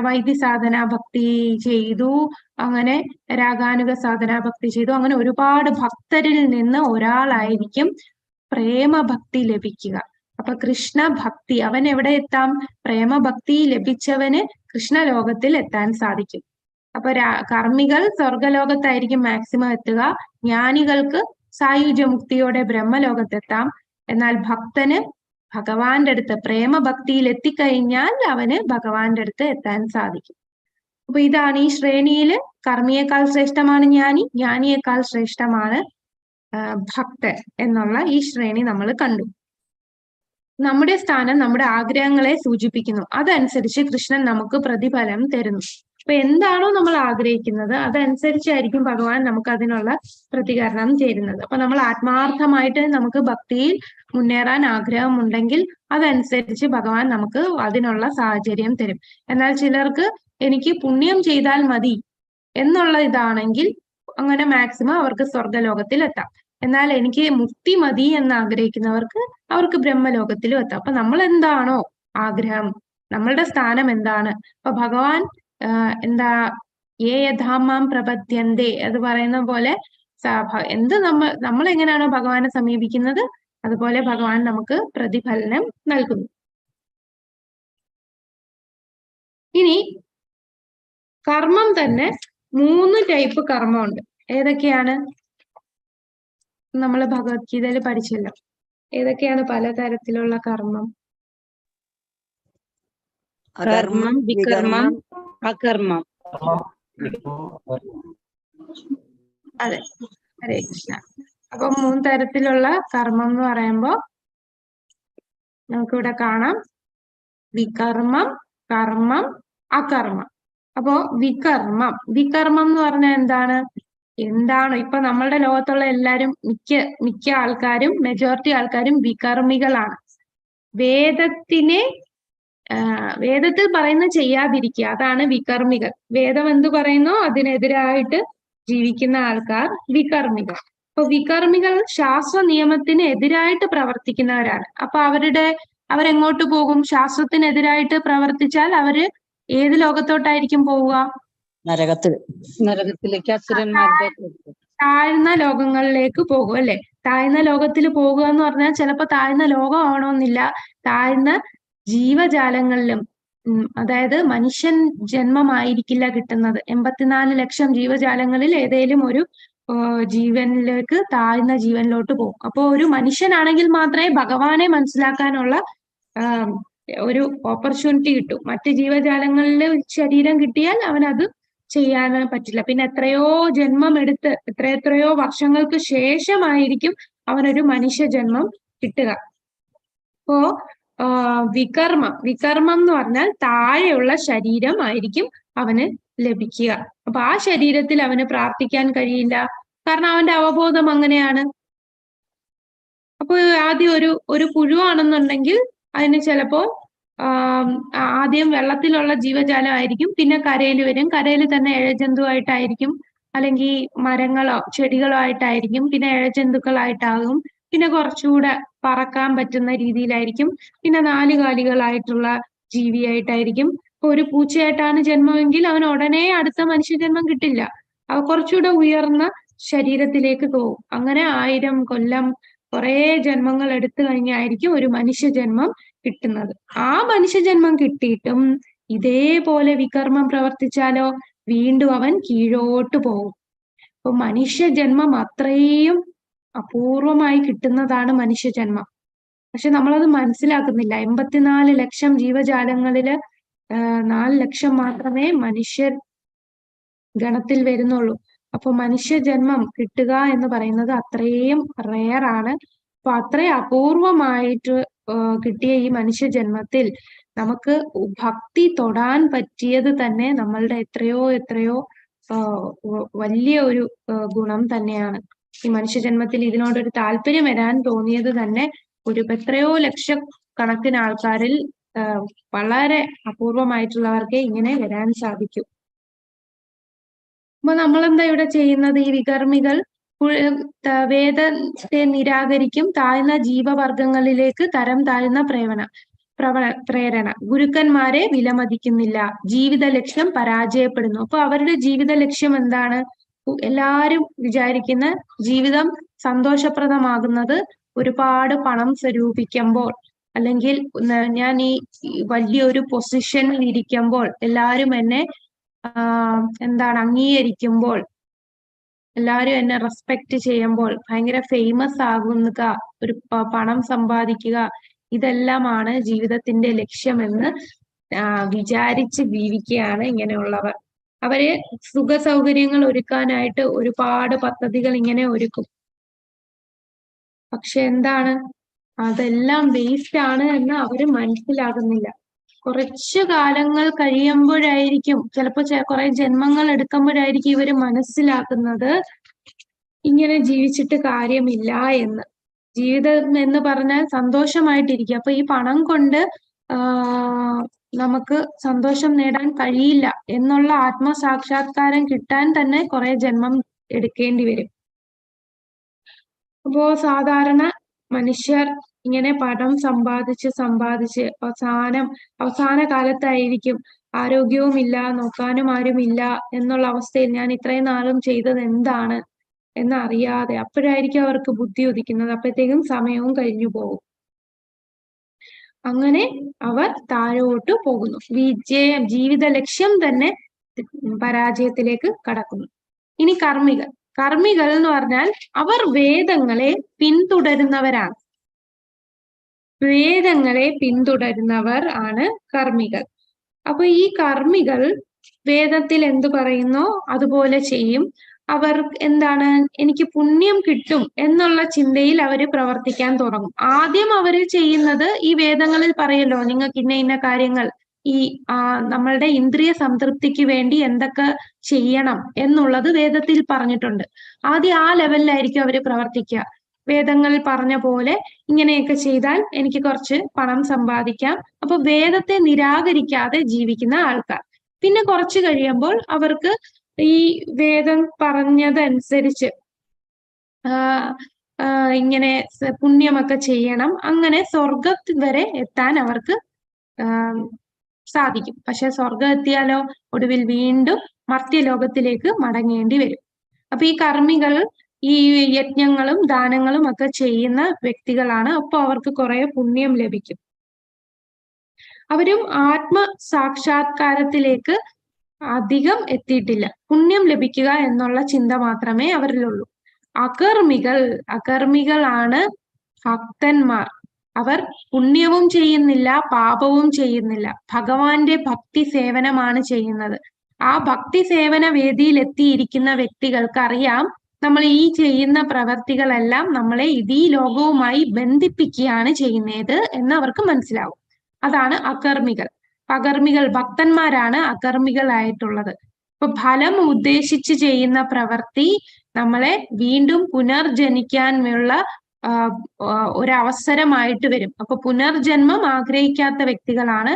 വൈദ്യ സാധന ഭക്തി ചെയ്തു, അങ്ങനെ രാഗാനുഗ സാധന ഭക്തി ചെയ്തു. അങ്ങനെ ഒരുപാട് ഭക്തരിൽ നിന്ന് ഒരാളായിരിക്കും പ്രേമഭക്തി ലഭിക്കുക. അപ്പൊ കൃഷ്ണഭക്തി, അവൻ എവിടെ എത്താം? പ്രേമഭക്തി ലഭിച്ചവന് കൃഷ്ണലോകത്തിൽ എത്താൻ സാധിക്കും. അപ്പൊ കർമ്മികൾ സ്വർഗലോകത്തായിരിക്കും മാക്സിമം എത്തുക. ജ്ഞാനികൾക്ക് സായുജ്യമുക്തിയോടെ ബ്രഹ്മലോകത്തെത്താം. എന്നാൽ ഭക്തന് ഭഗവാന്റെ അടുത്ത് പ്രേമഭക്തിയിൽ എത്തിക്കഴിഞ്ഞാൽ അവന് ഭഗവാന്റെ അടുത്ത് എത്താൻ സാധിക്കും. അപ്പൊ ഇതാണ് ഈ ശ്രേണിയില് കർമ്മിയേക്കാൾ ശ്രേഷ്ഠമാണ് ജ്ഞാനി, ജ്ഞാനിയേക്കാൾ ശ്രേഷ്ഠമാണ് ഭക്തൻ എന്നുള്ള ഈ ശ്രേണി നമ്മൾ കണ്ടു. നമ്മുടെ സ്ഥാനം നമ്മുടെ ആഗ്രഹങ്ങളെ സൂചിപ്പിക്കുന്നു. അതനുസരിച്ച് കൃഷ്ണൻ നമുക്ക് പ്രതിഫലം തരുന്നു. അപ്പൊ എന്താണോ നമ്മൾ ആഗ്രഹിക്കുന്നത് അതനുസരിച്ചായിരിക്കും ഭഗവാൻ നമുക്ക് അതിനുള്ള പ്രതികരണം തരുന്നത്. അപ്പൊ നമ്മൾ ആത്മാർത്ഥമായിട്ട് നമുക്ക് ഭക്തിയിൽ മുന്നേറാൻ ആഗ്രഹമുണ്ടെങ്കിൽ അതനുസരിച്ച് ഭഗവാൻ നമുക്ക് അതിനുള്ള സാഹചര്യം തരും. എന്നാൽ ചിലർക്ക് എനിക്ക് പുണ്യം ചെയ്താൽ മതി എന്നുള്ള ഇതാണെങ്കിൽ അങ്ങനെ മാക്സിമം അവർക്ക് സ്വർഗലോകത്തിൽ എത്താം. എന്നാൽ എനിക്ക് മുക്തി മതി എന്ന് ആഗ്രഹിക്കുന്നവർക്ക് അവർക്ക് ബ്രഹ്മലോകത്തിലും എത്താം. അപ്പൊ നമ്മൾ എന്താണോ ആഗ്രഹം, നമ്മളുടെ സ്ഥാനം എന്താണ്? അപ്പൊ ഭഗവാൻ എന്താ യഥാമാം പ്രപദ്യന്തേ അത് പറയുന്ന പോലെ നമ്മൾ എങ്ങനെയാണോ ഭഗവാനെ സമീപിക്കുന്നത് അതുപോലെ ഭഗവാൻ നമുക്ക് പ്രതിഫലനം നൽകുന്നു. ഇനി കർമ്മം തന്നെ 3 ടൈപ്പ് കർമ്മമുണ്ട്. ഏതൊക്കെയാണ്? നമ്മൾ ഭഗവത്ഗീതയിൽ പഠിച്ചല്ലോ. ഏതൊക്കെയാണ് പലതരത്തിലുള്ള കർമ്മം? കർമ്മം, വികർമ്മം, അകർമ്മം. അതെ, ഹരേ കൃഷ്ണ. അപ്പൊ 3 തരത്തിലുള്ള കർമ്മം എന്ന് പറയുമ്പോ നമുക്കിവിടെ കാണാം വികർമ്മം, കർമ്മം, അകർമ്മം. അപ്പോ വികർമ്മം എന്ന് പറഞ്ഞാൽ എന്താണ് ഇപ്പൊ നമ്മളുടെ ലോകത്തുള്ള എല്ലാരും മിക്ക ആൾക്കാരും മെജോറിറ്റി ആൾക്കാരും വികർമ്മികളാണ്. വേദത്തിൽ പറയുന്ന ചെയ്യാതിരിക്കുക, അതാണ് വികർമ്മികൾ. വേദം എന്ത് പറയുന്നോ അതിനെതിരായിട്ട് ജീവിക്കുന്ന ആൾക്കാർ വികർമ്മികൾ. അപ്പൊ വികർമ്മികൾ ശാസ്ത്ര നിയമത്തിന് എതിരായിട്ട് പ്രവർത്തിക്കുന്നവരാണ്. അപ്പൊ അവരെങ്ങോട്ട് പോകും? ശാസ്ത്രത്തിനെതിരായിട്ട് പ്രവർത്തിച്ചാൽ അവര് ഏത് ലോകത്തോട്ടായിരിക്കും പോവുക? നരകത്തിലേക്ക്, അസുരന്മാരുടെ താഴ്ന്ന ലോകങ്ങളിലേക്ക് പോകും അല്ലെ? താഴ്ന്ന ലോകത്തിൽ പോകുക എന്ന് പറഞ്ഞാൽ ചിലപ്പോ താഴ്ന്ന ലോകം ആവണമെന്നില്ല, താഴ്ന്ന ജീവജാലങ്ങളിലും അതായത് മനുഷ്യൻ ജന്മമായിരിക്കില്ല കിട്ടുന്നത്. 84 ലക്ഷം ജീവജാലങ്ങളിൽ ഏതേലും ഒരു ജീവനിലേക്ക്, താഴ്ന്ന ജീവനിലോട്ട് പോകും. അപ്പൊ ഒരു മനുഷ്യനാണെങ്കിൽ മാത്രമേ ഭഗവാനെ മനസ്സിലാക്കാനുള്ള ഒരു ഓപ്പർച്യൂണിറ്റി കിട്ടും. മറ്റ് ജീവജാലങ്ങളിൽ ശരീരം കിട്ടിയാൽ അവനത് ചെയ്യാൻ പറ്റില്ല. പിന്നെ എത്രയോ ജന്മം എടുത്ത് എത്രയോ വർഷങ്ങൾക്ക് ശേഷമായിരിക്കും അവനൊരു മനുഷ്യ ജന്മം കിട്ടുക. അപ്പോ വികർമ്മം എന്ന് പറഞ്ഞാൽ താഴെയുള്ള ശരീരം ആയിരിക്കും അവന് ലഭിക്കുക. അപ്പൊ ആ ശരീരത്തിൽ അവന് പ്രാർത്ഥിക്കാൻ കഴിയില്ല, കാരണം അവന്റെ അവബോധം അങ്ങനെയാണ്. അപ്പൊ ആദ്യം ഒരു പുഴുവാണെന്നുണ്ടെങ്കിൽ അതിന് ചിലപ്പോ ആദ്യം വെള്ളത്തിലുള്ള ജീവജാലമായിരിക്കും, പിന്നെ കരയിൽ വരും, കരയിൽ തന്നെ ഇഴജന്തുവായിട്ടായിരിക്കും, അല്ലെങ്കിൽ മരങ്ങളോ ചെടികളോ ആയിട്ടായിരിക്കും, പിന്നെ ഇഴജന്തുക്കളായിട്ടാകും, പിന്നെ കുറച്ചുകൂടെ പറക്കാൻ പറ്റുന്ന രീതിയിലായിരിക്കും, പിന്നെ 4 കാലികളായിട്ടുള്ള ജീവിയായിട്ടായിരിക്കും. ഇപ്പൊ ഒരു പൂച്ചയായിട്ടാണ് ജന്മമെങ്കിൽ അവൻ ഉടനെ അടുത്ത മനുഷ്യജന്മം കിട്ടില്ല, അവ കുറച്ചുകൂടെ ഉയർന്ന ശരീരത്തിലേക്ക് പോകും. അങ്ങനെ 1000 കൊല്ലം കുറെ ജന്മങ്ങൾ എടുത്തു കഴിഞ്ഞായിരിക്കും ഒരു മനുഷ്യജന്മം കിട്ടുന്നത്. ആ മനുഷ്യജന്മം കിട്ടിയിട്ടും ഇതേപോലെ വികർമ്മം പ്രവർത്തിച്ചാലോ വീണ്ടും അവൻ കീഴോട്ട് പോകും. അപ്പൊ മനുഷ്യജന്മം അത്രയും അപൂർവമായി കിട്ടുന്നതാണ് മനുഷ്യജന്മം. പക്ഷെ നമ്മളത് മനസ്സിലാക്കുന്നില്ല. 84 ലക്ഷം ജീവജാലങ്ങളില് 4 ലക്ഷം മാത്രമേ മനുഷ്യർ ഗണത്തിൽ വരുന്നുള്ളൂ. അപ്പൊ മനുഷ്യജന്മം കിട്ടുക എന്ന് പറയുന്നത് അത്രയും റെയർ ആണ്. അപ്പൊ അത്രയും അപൂർവമായിട്ട് കിട്ടിയ ഈ മനുഷ്യജന്മത്തിൽ നമുക്ക് ഭക്തി തൊടാൻ പറ്റിയത് തന്നെ നമ്മളുടെ എത്രയോ വലിയ ഒരു ഗുണം തന്നെയാണ്. ഈ മനുഷ്യജന്മത്തിൽ ഇതിനോടൊരു താല്പര്യം വരാൻ തോന്നിയത് തന്നെ എത്രയോ ലക്ഷക്കണക്കിന് ആൾക്കാരിൽ വളരെ അപൂർവമായിട്ടുള്ളവർക്കേ ഇങ്ങനെ വരാൻ സാധിക്കും. അപ്പൊ നമ്മളെന്താ ഇവിടെ ചെയ്യുന്നത്? ഈ വികർമ്മികൾ വേദത്തെ നിരാകരിക്കും, താഴ്ന്ന ജീവവർഗങ്ങളിലേക്ക് തരം താഴ്ന്ന പ്രേരണ, ഗുരുക്കന്മാരെ വിലമതിക്കുന്നില്ല, ജീവിത ലക്ഷ്യം പരാജയപ്പെടുന്നു. അപ്പൊ അവരുടെ ജീവിത ലക്ഷ്യം എന്താണ്? എല്ലാരും വിചാരിക്കുന്ന ജീവിതം സന്തോഷപ്രദമാകുന്നത് ഒരുപാട് പണം സ്വരൂപിക്കുമ്പോൾ, അല്ലെങ്കിൽ ഞാൻ ഈ വലിയൊരു പൊസിഷനിൽ ഇരിക്കുമ്പോൾ, എല്ലാരും എന്നെ അംഗീകരിക്കുമ്പോൾ, എല്ലാരും എന്നെ റെസ്പെക്ട് ചെയ്യുമ്പോൾ, ഭയങ്കര ഫേമസ് ആകുക, ഒരു പണം സമ്പാദിക്കുക, ഇതെല്ലാമാണ് ജീവിതത്തിന്റെ ലക്ഷ്യമെന്ന് വിചാരിച്ച് ജീവിക്കുകയാണ് ഇങ്ങനെയുള്ളവർ. അവര് സുഖ സൗകര്യങ്ങൾ ഒരുക്കാനായിട്ട് ഒരുപാട് പദ്ധതികൾ ഇങ്ങനെ ഒരുക്കും. പക്ഷെ അതെല്ലാം വേസ്റ്റ് ആണ് എന്ന് അവര് മനസ്സിലാകുന്നില്ല. കുറച്ചു കാലങ്ങൾ കഴിയുമ്പോഴായിരിക്കും, ചിലപ്പോ കുറെ ജന്മങ്ങൾ എടുക്കുമ്പോഴായിരിക്കും ഇവര് മനസ്സിലാക്കുന്നത് ഇങ്ങനെ ജീവിച്ചിട്ട് കാര്യമില്ല എന്ന്. ജീവിതം എന്ന് പറഞ്ഞാൽ സന്തോഷമായിട്ടിരിക്കുക. അപ്പൊ ഈ പണം കൊണ്ട് നമുക്ക് സന്തോഷം നേടാൻ കഴിയില്ല എന്നുള്ള ആത്മസാക്ഷാത്കാരം കിട്ടാൻ തന്നെ കുറെ ജന്മം എടുക്കേണ്ടി വരും. അപ്പോ സാധാരണ മനുഷ്യർ ഇങ്ങനെ പണം സമ്പാദിച്ച് അവസാന കാലത്തായിരിക്കും ആരോഗ്യവും ഇല്ല, നോക്കാനും ആരുമില്ല എന്നുള്ള അവസ്ഥയിൽ ഞാൻ ഇത്രയും നാളും ചെയ്തത് എന്താണ് എന്നറിയാതെ അപ്പോഴായിരിക്കും അവർക്ക് ബുദ്ധി ഉദിക്കുന്നത്. അപ്പോഴത്തേക്കും സമയവും കഴിഞ്ഞു പോകും. അങ്ങനെ അവർ താഴോട്ട് പോകുന്നു. ജീവിത ലക്ഷ്യം തന്നെ പരാജയത്തിലേക്ക് കടക്കുന്നു. ഇനി കർമ്മികൾ. കർമ്മികൾ എന്ന് പറഞ്ഞാൽ അവർ വേദങ്ങളെ പിന്തുടരുന്നവരാണ്. വേദങ്ങളെ പിന്തുടരുന്നവർ ആണ് കർമ്മികൾ. അപ്പൊ ഈ കർമ്മികൾ വേദത്തിൽ എന്ത് പറയുന്നോ അതുപോലെ ചെയ്യും. അവർ എന്താണ്, എനിക്ക് പുണ്യം കിട്ടും എന്നുള്ള ചിന്തയിൽ അവര് പ്രവർത്തിക്കാൻ തുടങ്ങും. ആദ്യം അവര് ചെയ്യുന്നത് ഈ വേദങ്ങളിൽ പറയല്ലോ, നിങ്ങൾക്ക് ഇന്ന ഇന്ന കാര്യങ്ങൾ ഈ നമ്മളുടെ ഇന്ദ്രിയ സംതൃപ്തിക്ക് വേണ്ടി എന്തൊക്കെ ചെയ്യണം എന്നുള്ളത് വേദത്തിൽ പറഞ്ഞിട്ടുണ്ട്. ആദ്യം ആ ലെവലിലായിരിക്കും അവര് പ്രവർത്തിക്കുക. വേദങ്ങൾ പറഞ്ഞ പോലെ ഇങ്ങനെയൊക്കെ ചെയ്താൽ എനിക്ക് കുറച്ച് പണം സമ്പാദിക്കാം. അപ്പൊ വേദത്തെ നിരാകരിക്കാതെ ജീവിക്കുന്ന ആൾക്കാർ. പിന്നെ കുറച്ച് കഴിയുമ്പോൾ അവർക്ക് ഈ വേദം പറഞ്ഞതനുസരിച്ച് ഇങ്ങനെ പുണ്യമൊക്കെ ചെയ്യണം, അങ്ങനെ സ്വർഗത്തിൽ വരെ എത്താൻ അവർക്ക് സാധിക്കും. പക്ഷെ സ്വർഗം എത്തിയാലോ ഒടുവിൽ വീണ്ടും മർത്യലോകത്തിലേക്ക് മടങ്ങേണ്ടി വരും. അപ്പൊ ഈ കർമ്മികൾ ഈ യജ്ഞങ്ങളും ദാനങ്ങളും ഒക്കെ ചെയ്യുന്ന വ്യക്തികളാണ്. അപ്പൊ അവർക്ക് കുറെ പുണ്യം ലഭിക്കും. അവരും ആത്മസാക്ഷാത്കാരത്തിലേക്ക് അധികം എത്തിയിട്ടില്ല. പുണ്യം ലഭിക്കുക എന്നുള്ള ചിന്ത മാത്രമേ അവരിലുള്ളൂ. അകർമ്മികളാണ് ഭക്തന്മാർ. അവർ പുണ്യവും ചെയ്യുന്നില്ല, പാപവും ചെയ്യുന്നില്ല. ഭഗവാന്റെ ഭക്തി സേവനമാണ് ചെയ്യുന്നത്. ആ ഭക്തി സേവന വേദിയിൽ എത്തിയിരിക്കുന്ന വ്യക്തികൾക്ക് അറിയാം, നമ്മൾ ഈ ചെയ്യുന്ന പ്രവർത്തികളെല്ലാം നമ്മളെ ഈ ലോകവുമായി ബന്ധിപ്പിക്കുകയാണ് ചെയ്യുന്നത് എന്ന് അവർക്ക് മനസ്സിലാവും. അതാണ് അകർമ്മികൾ. അകർമ്മികൾ ഭക്തന്മാരാണ് അകർമ്മികളായിട്ടുള്ളത്. ഇപ്പൊ ഫലം ഉദ്ദേശിച്ച് ചെയ്യുന്ന പ്രവൃത്തി നമ്മളെ വീണ്ടും പുനർജനിക്കാനുള്ള ഒരവസരമായിട്ട് വരും. അപ്പൊ പുനർജന്മം ആഗ്രഹിക്കാത്ത വ്യക്തികളാണ്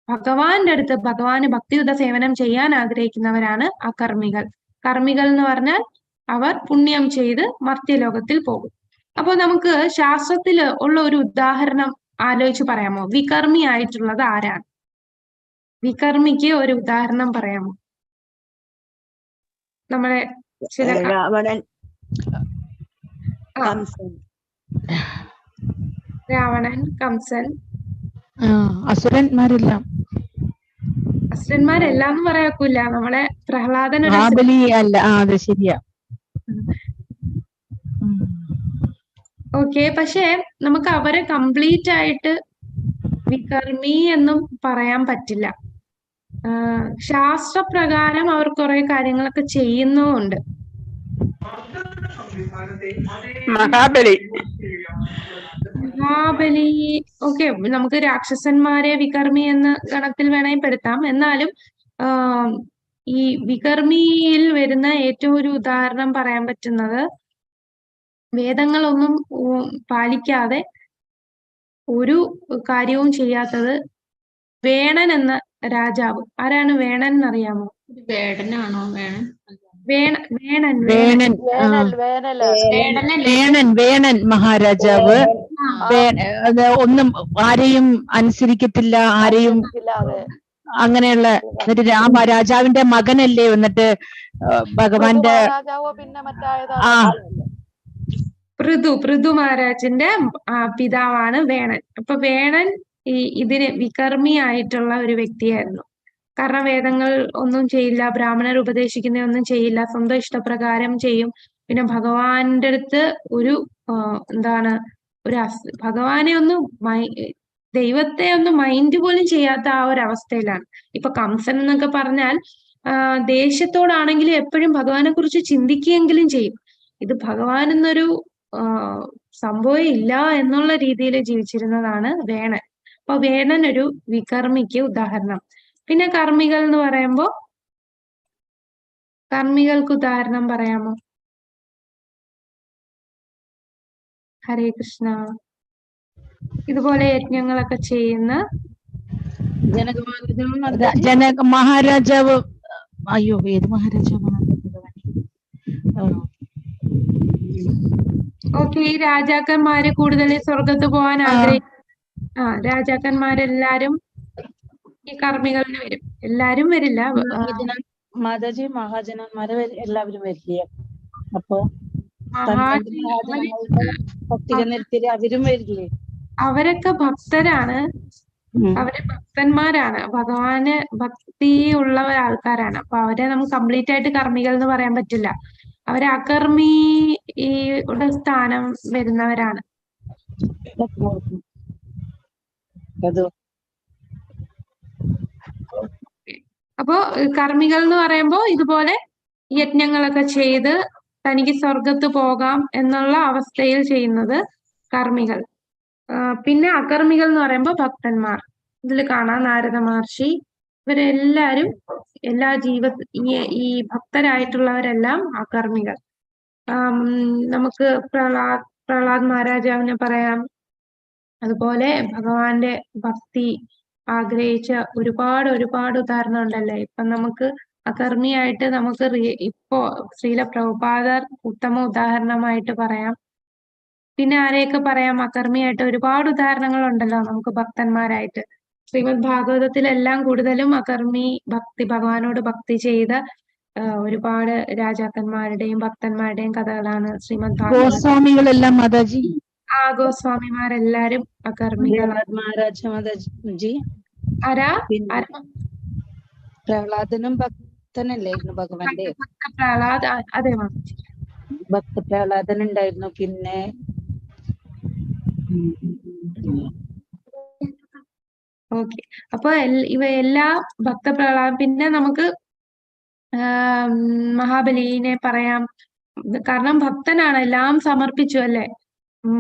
ഭഗവാന്റെ അടുത്ത് ഭഗവാന് ഭക്തിയുത സേവനം ചെയ്യാൻ ആഗ്രഹിക്കുന്നവരാണ് അകർമ്മികൾ. കർമ്മികൾ എന്ന് പറഞ്ഞാൽ അവർ പുണ്യം ചെയ്ത് മർത്യലോകത്തിൽ പോകും. അപ്പൊ നമുക്ക് ശാസ്ത്രത്തിൽ ഉള്ള ഒരു ഉദാഹരണം ആലോചിച്ച് പറയാമോ? വികർമ്മി ആയിട്ടുള്ളത് ആരാണ്? വികർമ്മിക്ക് ഒരു ഉദാഹരണം പറയാമോ? നമ്മളെ ചില രാവണൻ, ആ, രാവണൻ, കംസൻ, അസുരന്മാരെല്ലാം അസുരന്മാരെല്ലാം എന്ന് പറയാക്കൂല. നമ്മളെ പ്രഹ്ലാദൻ ഒരു മഹാബലി അല്ല. അത് ശരിയാ. ഓക്കെ. പക്ഷെ നമുക്ക് അവരെ കംപ്ലീറ്റ് ആയിട്ട് വികർമ്മി എന്നും പറയാൻ പറ്റില്ല. ശാസ്ത്രപ്രകാരം അവർ കുറെ കാര്യങ്ങളൊക്കെ ചെയ്യുന്നുമുണ്ട്. മഹാബലി ഓക്കെ, നമുക്ക് രാക്ഷസന്മാരെ വികർമ്മി എന്ന ഗണത്തിൽ വേണമെങ്കിൽ പെടുത്താം. എന്നാലും ഈ വികർമ്മിയിൽ വരുന്ന ഏറ്റവും ഒരു ഉദാഹരണം പറയാൻ പറ്റുന്നത്, വേദങ്ങളൊന്നും പാലിക്കാതെ ഒരു കാര്യവും ചെയ്യാത്തത് വേണൻ എന്ന രാജാവ്. ആരാണ് വേണൻ എന്നറിയാമോ? വേടനാണോ? വേണൻ മഹാരാജാവ്. ഒന്നും ആരെയും അനുസരിക്കത്തില്ല, ആരെയും അങ്ങനെയുള്ള. എന്നിട്ട് രാജാവിന്റെ മകനല്ലേ, എന്നിട്ട് ഭഗവാന്റെ പൃഥു മഹാരാജന്റെ പിതാവാണ് വേണൻ. അപ്പൊ വേണൻ ഇതിന് വികർമ്മി ആയിട്ടുള്ള ഒരു വ്യക്തിയായിരുന്നു. കാരണം വേദങ്ങൾ ഒന്നും ചെയ്യില്ല, ബ്രാഹ്മണർ ഉപദേശിക്കുന്ന ഒന്നും ചെയ്യില്ല, സ്വന്തം ഇഷ്ടപ്രകാരം ചെയ്യും. പിന്നെ ഭഗവാന്റെ അടുത്ത് ഒരു എന്താണ്, ഭഗവാനെ ഒന്നും ദൈവത്തെ ഒന്നും മൈൻഡ് പോലും ചെയ്യാത്ത ആ ഒരു അവസ്ഥയിലാണ്. ഇപ്പൊ കംസൻ എന്നൊക്കെ പറഞ്ഞാൽ ദേഷ്യത്തോടാണെങ്കിലും എപ്പോഴും ഭഗവാനെ കുറിച്ച് ചിന്തിക്കുകയെങ്കിലും ചെയ്യും. ഇത് ഭഗവാൻ എന്നൊരു സംഭവം ഇല്ല എന്നുള്ള രീതിയിൽ ജീവിച്ചിരുന്നതാണ് വേണൻ. അപ്പൊ വേണൻ ഒരു വികർമ്മിക്ക് ഉദാഹരണം. പിന്നെ കർമ്മികൾ എന്ന് പറയുമ്പോ കർമ്മികൾക്ക് ഉദാഹരണം പറയാമോ? ഹരേ കൃഷ്ണ. ഇതുപോലെ യജ്ഞങ്ങളൊക്കെ ചെയ്യുന്ന മഹാരാജാവ്. അയ്യോ, ഏത് മഹാരാജാവാണ്? ഓക്കെ, ഈ രാജാക്കന്മാര് കൂടുതൽ സ്വർഗത്ത് പോകാൻ ആഗ്രഹിക്കും. രാജാക്കന്മാരെല്ലാരും ഈ കർമ്മികളിൽ വരും. എല്ലാരും വരില്ല. മാതാജി മഹാജനന്മാരെ എല്ലാവരും വരില്ല. അപ്പൊ പട്ടിക അവരും വരില്ലേ? അവരൊക്കെ ഭക്തരാണ്. അവര് ഭക്തന്മാരാണ്, ഭഗവാന് ഭക്തി ഉള്ള ആൾക്കാരാണ്. അപ്പൊ അവരെ നമുക്ക് കംപ്ലീറ്റ് ആയിട്ട് കർമ്മികൾ എന്ന് പറയാൻ പറ്റില്ല. അവര് അകർമ്മിയുടെ സ്ഥാനം വരുന്നവരാണ്. അത് അപ്പോ കർമ്മികൾ എന്ന് പറയുമ്പോ ഇതുപോലെ യജ്ഞങ്ങളൊക്കെ ചെയ്ത് തനിക്ക് സ്വർഗത്ത് പോകാം എന്നുള്ള അവസ്ഥയിൽ ചെയ്യുന്നത് കർമ്മികൾ. പിന്നെ അകർമ്മികൾ എന്ന് പറയുമ്പോ ഭക്തന്മാർ. ഇതിൽ കാണാം നാരദ മഹർഷി, ഇവരെല്ലാരും ഈ ഭക്തരായിട്ടുള്ളവരെല്ലാം അകർമ്മികൾ. നമുക്ക് പ്രഹ്ലാദ് മഹാരാജാവിനെ പറയാം. അതുപോലെ ഭഗവാന്റെ ഭക്തി ആഗ്രഹിച്ച ഒരുപാട് ഉദാഹരണം ഉണ്ടല്ലേ. ഇപ്പൊ നമുക്ക് അകർമ്മിയായിട്ട് നമുക്ക് ഇപ്പോ ശ്രീല പ്രഭുപാദർ ഉത്തമ ഉദാഹരണമായിട്ട് പറയാം. പിന്നെ ആരെയൊക്കെ പറയാം? അകർമ്മിയായിട്ട് ഒരുപാട് ഉദാഹരണങ്ങൾ ഉണ്ടല്ലോ നമുക്ക് ഭക്തന്മാരായിട്ട്. ശ്രീമദ് ഭാഗവതത്തിലെല്ലാം കൂടുതലും അകർമ്മി ഭഗവാനോട് ഭക്തി ചെയ്ത ഒരുപാട് രാജാക്കന്മാരുടെയും ഭക്തന്മാരുടെയും കഥകളാണ് ശ്രീമദ് ഭാഗവതം. ഗോസ്വാമികളെല്ലാം മാതാജി, ഗോസ്വാമിമാരെല്ലാരും അകർമ്മികളാണ്. മഹാരാജ മാതാജി. ആരാ? പ്രഹ്ലാദനും ഭക്തനല്ലായിരുന്നു ഭഗവാന്റെ? പ്രഹ്ലാദ്, അതെ മാതാജി. ഭക്ത പ്രഹ്ലാദൻ ഉണ്ടായിരുന്നു. പിന്നെ ഓക്കെ. അപ്പൊ എല്ലാ ഭക്തപ്രഹ്ലാദം. പിന്നെ നമുക്ക് മഹാബലിനെ പറയാം. കാരണം ഭക്തനാണ്, എല്ലാം സമർപ്പിച്ചു അല്ലെ,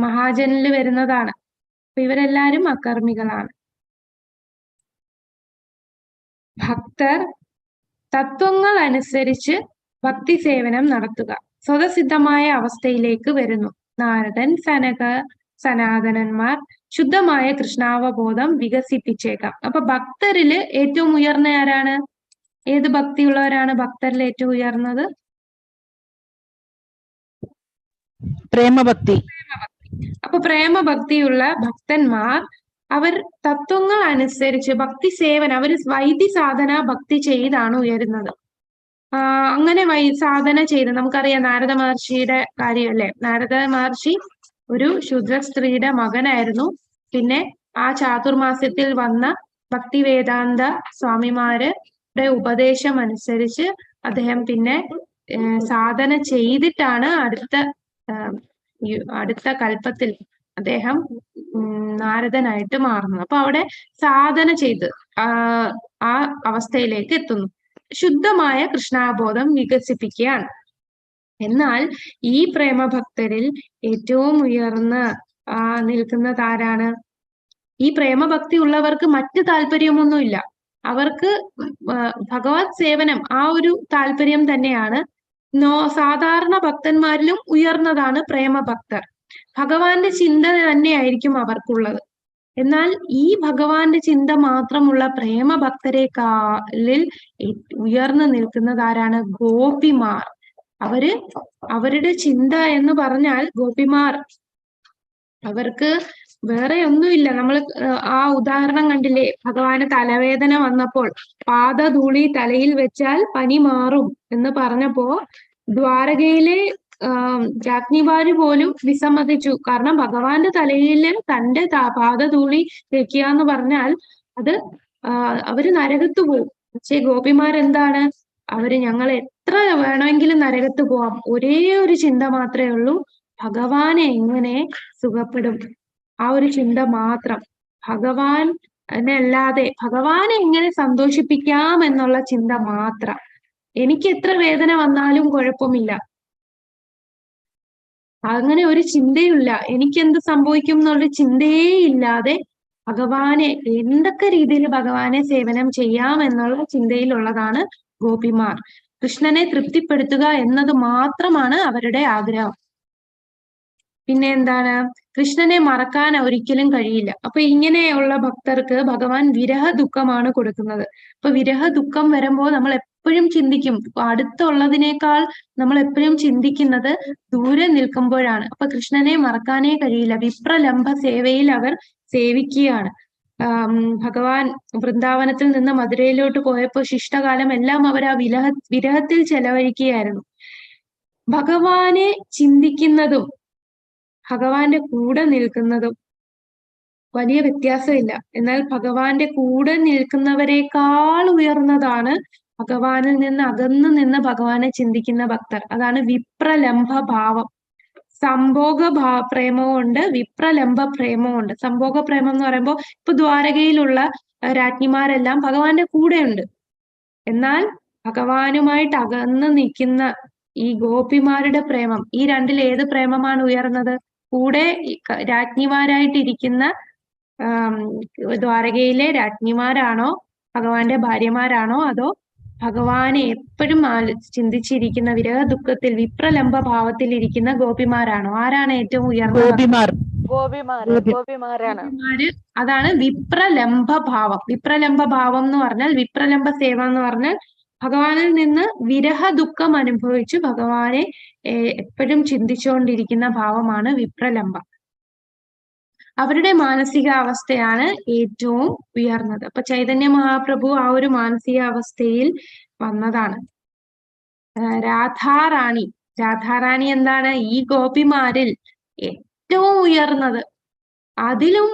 മഹാജനിൽ വരുന്നതാണ്. അപ്പൊ ഇവരെല്ലാരും അകർമ്മികളാണ്. ഭക്തർ തത്വങ്ങൾ അനുസരിച്ച് ഭക്തി സേവനം നടത്തുക, സ്വതസിദ്ധമായ അവസ്ഥയിലേക്ക് വരുന്നു. നാരദൻ, സനാതനന്മാർ ശുദ്ധമായ കൃഷ്ണാവബോധം വികസിപ്പിച്ചേക്കാം. അപ്പൊ ഭക്തരില് ഏറ്റവും ഉയർന്ന ആരാണ്? ഏത് ഭക്തിയുള്ളവരാണ് ഭക്തരിൽ ഏറ്റവും ഉയർന്നത്? പ്രേമഭക്തി. അപ്പൊ പ്രേമഭക്തിയുള്ള ഭക്തന്മാർ അവർ തത്വങ്ങൾ അനുസരിച്ച് ഭക്തി സേവനം, അവർ വൈദ്യ സാധന ഭക്തി ചെയ്താണ് ഉയരുന്നത്. അങ്ങനെ സാധന ചെയ്ത് നമുക്കറിയാം നാരദ മഹർഷിയുടെ കാര്യമല്ലേ. നാരദ മഹർഷി ഒരു ശൂദ്ര സ്ത്രീയുടെ മകനായിരുന്നു. പിന്നെ ആ ചാതുർമാസ്യത്തിൽ വന്ന ഭക്തി വേദാന്ത സ്വാമിമാരുടെ ഉപദേശം അനുസരിച്ച് അദ്ദേഹം പിന്നെ സാധന ചെയ്തിട്ടാണ് അടുത്ത കൽപ്പത്തിൽ അദ്ദേഹം നാരദനായിട്ട് മാറുന്നത്. അപ്പൊ അവിടെ സാധന ചെയ്ത് ആ അവസ്ഥയിലേക്ക് എത്തുന്നു. ശുദ്ധമായ കൃഷ്ണാബോധം വികസിപ്പിക്കുകയാണ്. എന്നാൽ ഈ പ്രേമഭക്തരിൽ ഏറ്റവും ഉയർന്ന് നിൽക്കുന്നത് ആരാണ്? ഈ പ്രേമഭക്തി ഉള്ളവർക്ക് മറ്റ് താല്പര്യമൊന്നുമില്ല. അവർക്ക് ഭഗവത് സേവനം ആ ഒരു താല്പര്യം തന്നെയാണ്. സാധാരണ ഭക്തന്മാരിലും ഉയർന്നതാണ് പ്രേമഭക്തർ. ഭഗവാന്റെ ചിന്ത തന്നെയായിരിക്കും അവർക്കുള്ളത്. എന്നാൽ ഈ ഭഗവാന്റെ ചിന്ത മാത്രമുള്ള പ്രേമഭക്തരെക്കാളിൽ ഉയർന്നു നിൽക്കുന്നത് ആരാണ്? ഗോപിമാർ. അവരുടെ ചിന്ത എന്ന് പറഞ്ഞാൽ ഗോപിമാർ, അവർക്ക് വേറെ ഒന്നുമില്ല. നമ്മൾ ആ ഉദാഹരണം കണ്ടില്ലേ, ഭഗവാന് തലവേദന വന്നപ്പോൾ പാദധൂളി തലയിൽ വെച്ചാൽ പനി മാറും എന്ന് പറഞ്ഞപ്പോ ദ്വാരകയിലെ രാജ്ഞിമാര് പോലും വിസമ്മതിച്ചു. കാരണം ഭഗവാന്റെ തലയില് തന്റെ പാദധൂളി വെക്കുക എന്ന് പറഞ്ഞാൽ അത് അവര് നരകത്ത് പോകും. പക്ഷെ ഗോപിമാരെന്താണ്? ഞങ്ങൾ എത്ര വേണമെങ്കിലും നരകത്ത് പോവാം, ഒരേ ഒരു ചിന്ത മാത്രമേ ഉള്ളൂ, ഭഗവാനെ എങ്ങനെ സുഖപ്പെടും, ആ ഒരു ചിന്ത മാത്രം. ഭഗവാനെ എങ്ങനെ സന്തോഷിപ്പിക്കാം എന്നുള്ള ചിന്ത മാത്രം. എനിക്ക് എത്ര വേദന വന്നാലും കുഴപ്പമില്ല, അങ്ങനെ ഒരു ചിന്തയില്ല. എനിക്കെന്ത് സംഭവിക്കും എന്നുള്ള ചിന്തയേ ഇല്ലാതെ ഭഗവാനെ എന്തൊക്കെ രീതിയിൽ ഭഗവാനെ സേവനം ചെയ്യാം എന്നുള്ള ചിന്തയിലുള്ളതാണ് ഗോപിമാർ. കൃഷ്ണനെ തൃപ്തിപ്പെടുത്തുക എന്നത് മാത്രമാണ് അവരുടെ ആഗ്രഹം. പിന്നെ എന്താണ്? കൃഷ്ണനെ മറക്കാൻ ഒരിക്കലും കഴിയില്ല. അപ്പൊ ഇങ്ങനെയുള്ള ഭക്തർക്ക് ഭഗവാൻ വിരഹ ദുഃഖമാണ് കൊടുക്കുന്നത്. അപ്പൊ വിരഹ ദുഃഖം വരുമ്പോൾ നമ്മൾ എപ്പോഴും ചിന്തിക്കും, അടുത്തുള്ളതിനേക്കാൾ നമ്മൾ എപ്പോഴും ചിന്തിക്കുന്നത് ദൂരെ നിൽക്കുമ്പോഴാണ്. അപ്പൊ കൃഷ്ണനെ മറക്കാനേ കഴിയില്ല. വിപ്രലംബ സേവയിൽ അവർ സേവിക്കുകയാണ്. ഭഗവാൻ വൃന്ദാവനത്തിൽ നിന്ന് മധുരയിലോട്ട് പോയപ്പോൾ ശിഷ്ടകാലം എല്ലാം അവർ ആ വിരഹത്തിൽ ചെലവഴിക്കുകയായിരുന്നു. ഭഗവാനെ ചിന്തിക്കുന്നതും ഭഗവാന്റെ കൂടെ നിൽക്കുന്നതും വലിയ വ്യത്യാസമില്ല. എന്നാൽ ഭഗവാന്റെ കൂടെ നിൽക്കുന്നവരെക്കാൾ ഉയർന്നതാണ് ഭഗവാനിൽ നിന്ന് അകന്നു നിന്ന് ഭഗവാനെ ചിന്തിക്കുന്ന ഭക്തർ. അതാണ് വിപ്രലംബ ഭാവം. സംഭോഗ പ്രേമവും ഉണ്ട്, വിപ്രലംബ പ്രേമവും ഉണ്ട്. സംഭോഗ പ്രേമം എന്ന് പറയുമ്പോൾ ഇപ്പൊ ദ്വാരകയിലുള്ള രാജ്ഞിമാരെല്ലാം ഭഗവാന്റെ കൂടെയുണ്ട്. എന്നാൽ ഭഗവാനുമായിട്ട് അകന്ന് നിൽക്കുന്ന ഈ ഗോപിമാരുടെ പ്രേമം, ഈ രണ്ടിൽ ഏത് പ്രേമമാണ് ഉയർന്നത്? കൂടെ രാജ്ഞിമാരായിട്ടിരിക്കുന്ന ദ്വാരകയിലെ രാജ്ഞിമാരാണോ, ഭഗവാന്റെ ഭാര്യമാരാണോ, അതോ ഭഗവാനെ എപ്പോഴും ചിന്തിച്ചിരിക്കുന്ന വിരഹ ദുഃഖത്തിൽ വിപ്രലംബ ഭാവത്തിൽ ഇരിക്കുന്ന ഗോപിമാരാണോ? ആരാണ് ഏറ്റവും ഉയർന്ന? ഗോപിമാരാണ്. അതാണ് വിപ്രലംബ ഭാവം. വിപ്രലംബ ഭാവം എന്ന് പറഞ്ഞാൽ, വിപ്രലംബ സേവ എന്ന് പറഞ്ഞാൽ ഭഗവാനിൽ നിന്ന് വിരഹ ദുഃഖം അനുഭവിച്ച് ഭഗവാനെ എപ്പോഴും ചിന്തിച്ചുകൊണ്ടിരിക്കുന്ന ഭാവമാണ് വിപ്രലംബ. അവരുടെ മാനസികാവസ്ഥയാണ് ഏറ്റവും ഉയർന്നത്. അപ്പൊ ചൈതന്യ മഹാപ്രഭു ആ ഒരു മാനസികാവസ്ഥയിൽ വന്നതാണ്. രാധാറാണി. രാധാറാണി എന്താണ്? ഈ ഗോപിമാരിൽ ഏറ്റവും ഉയർന്നത്. അതിലും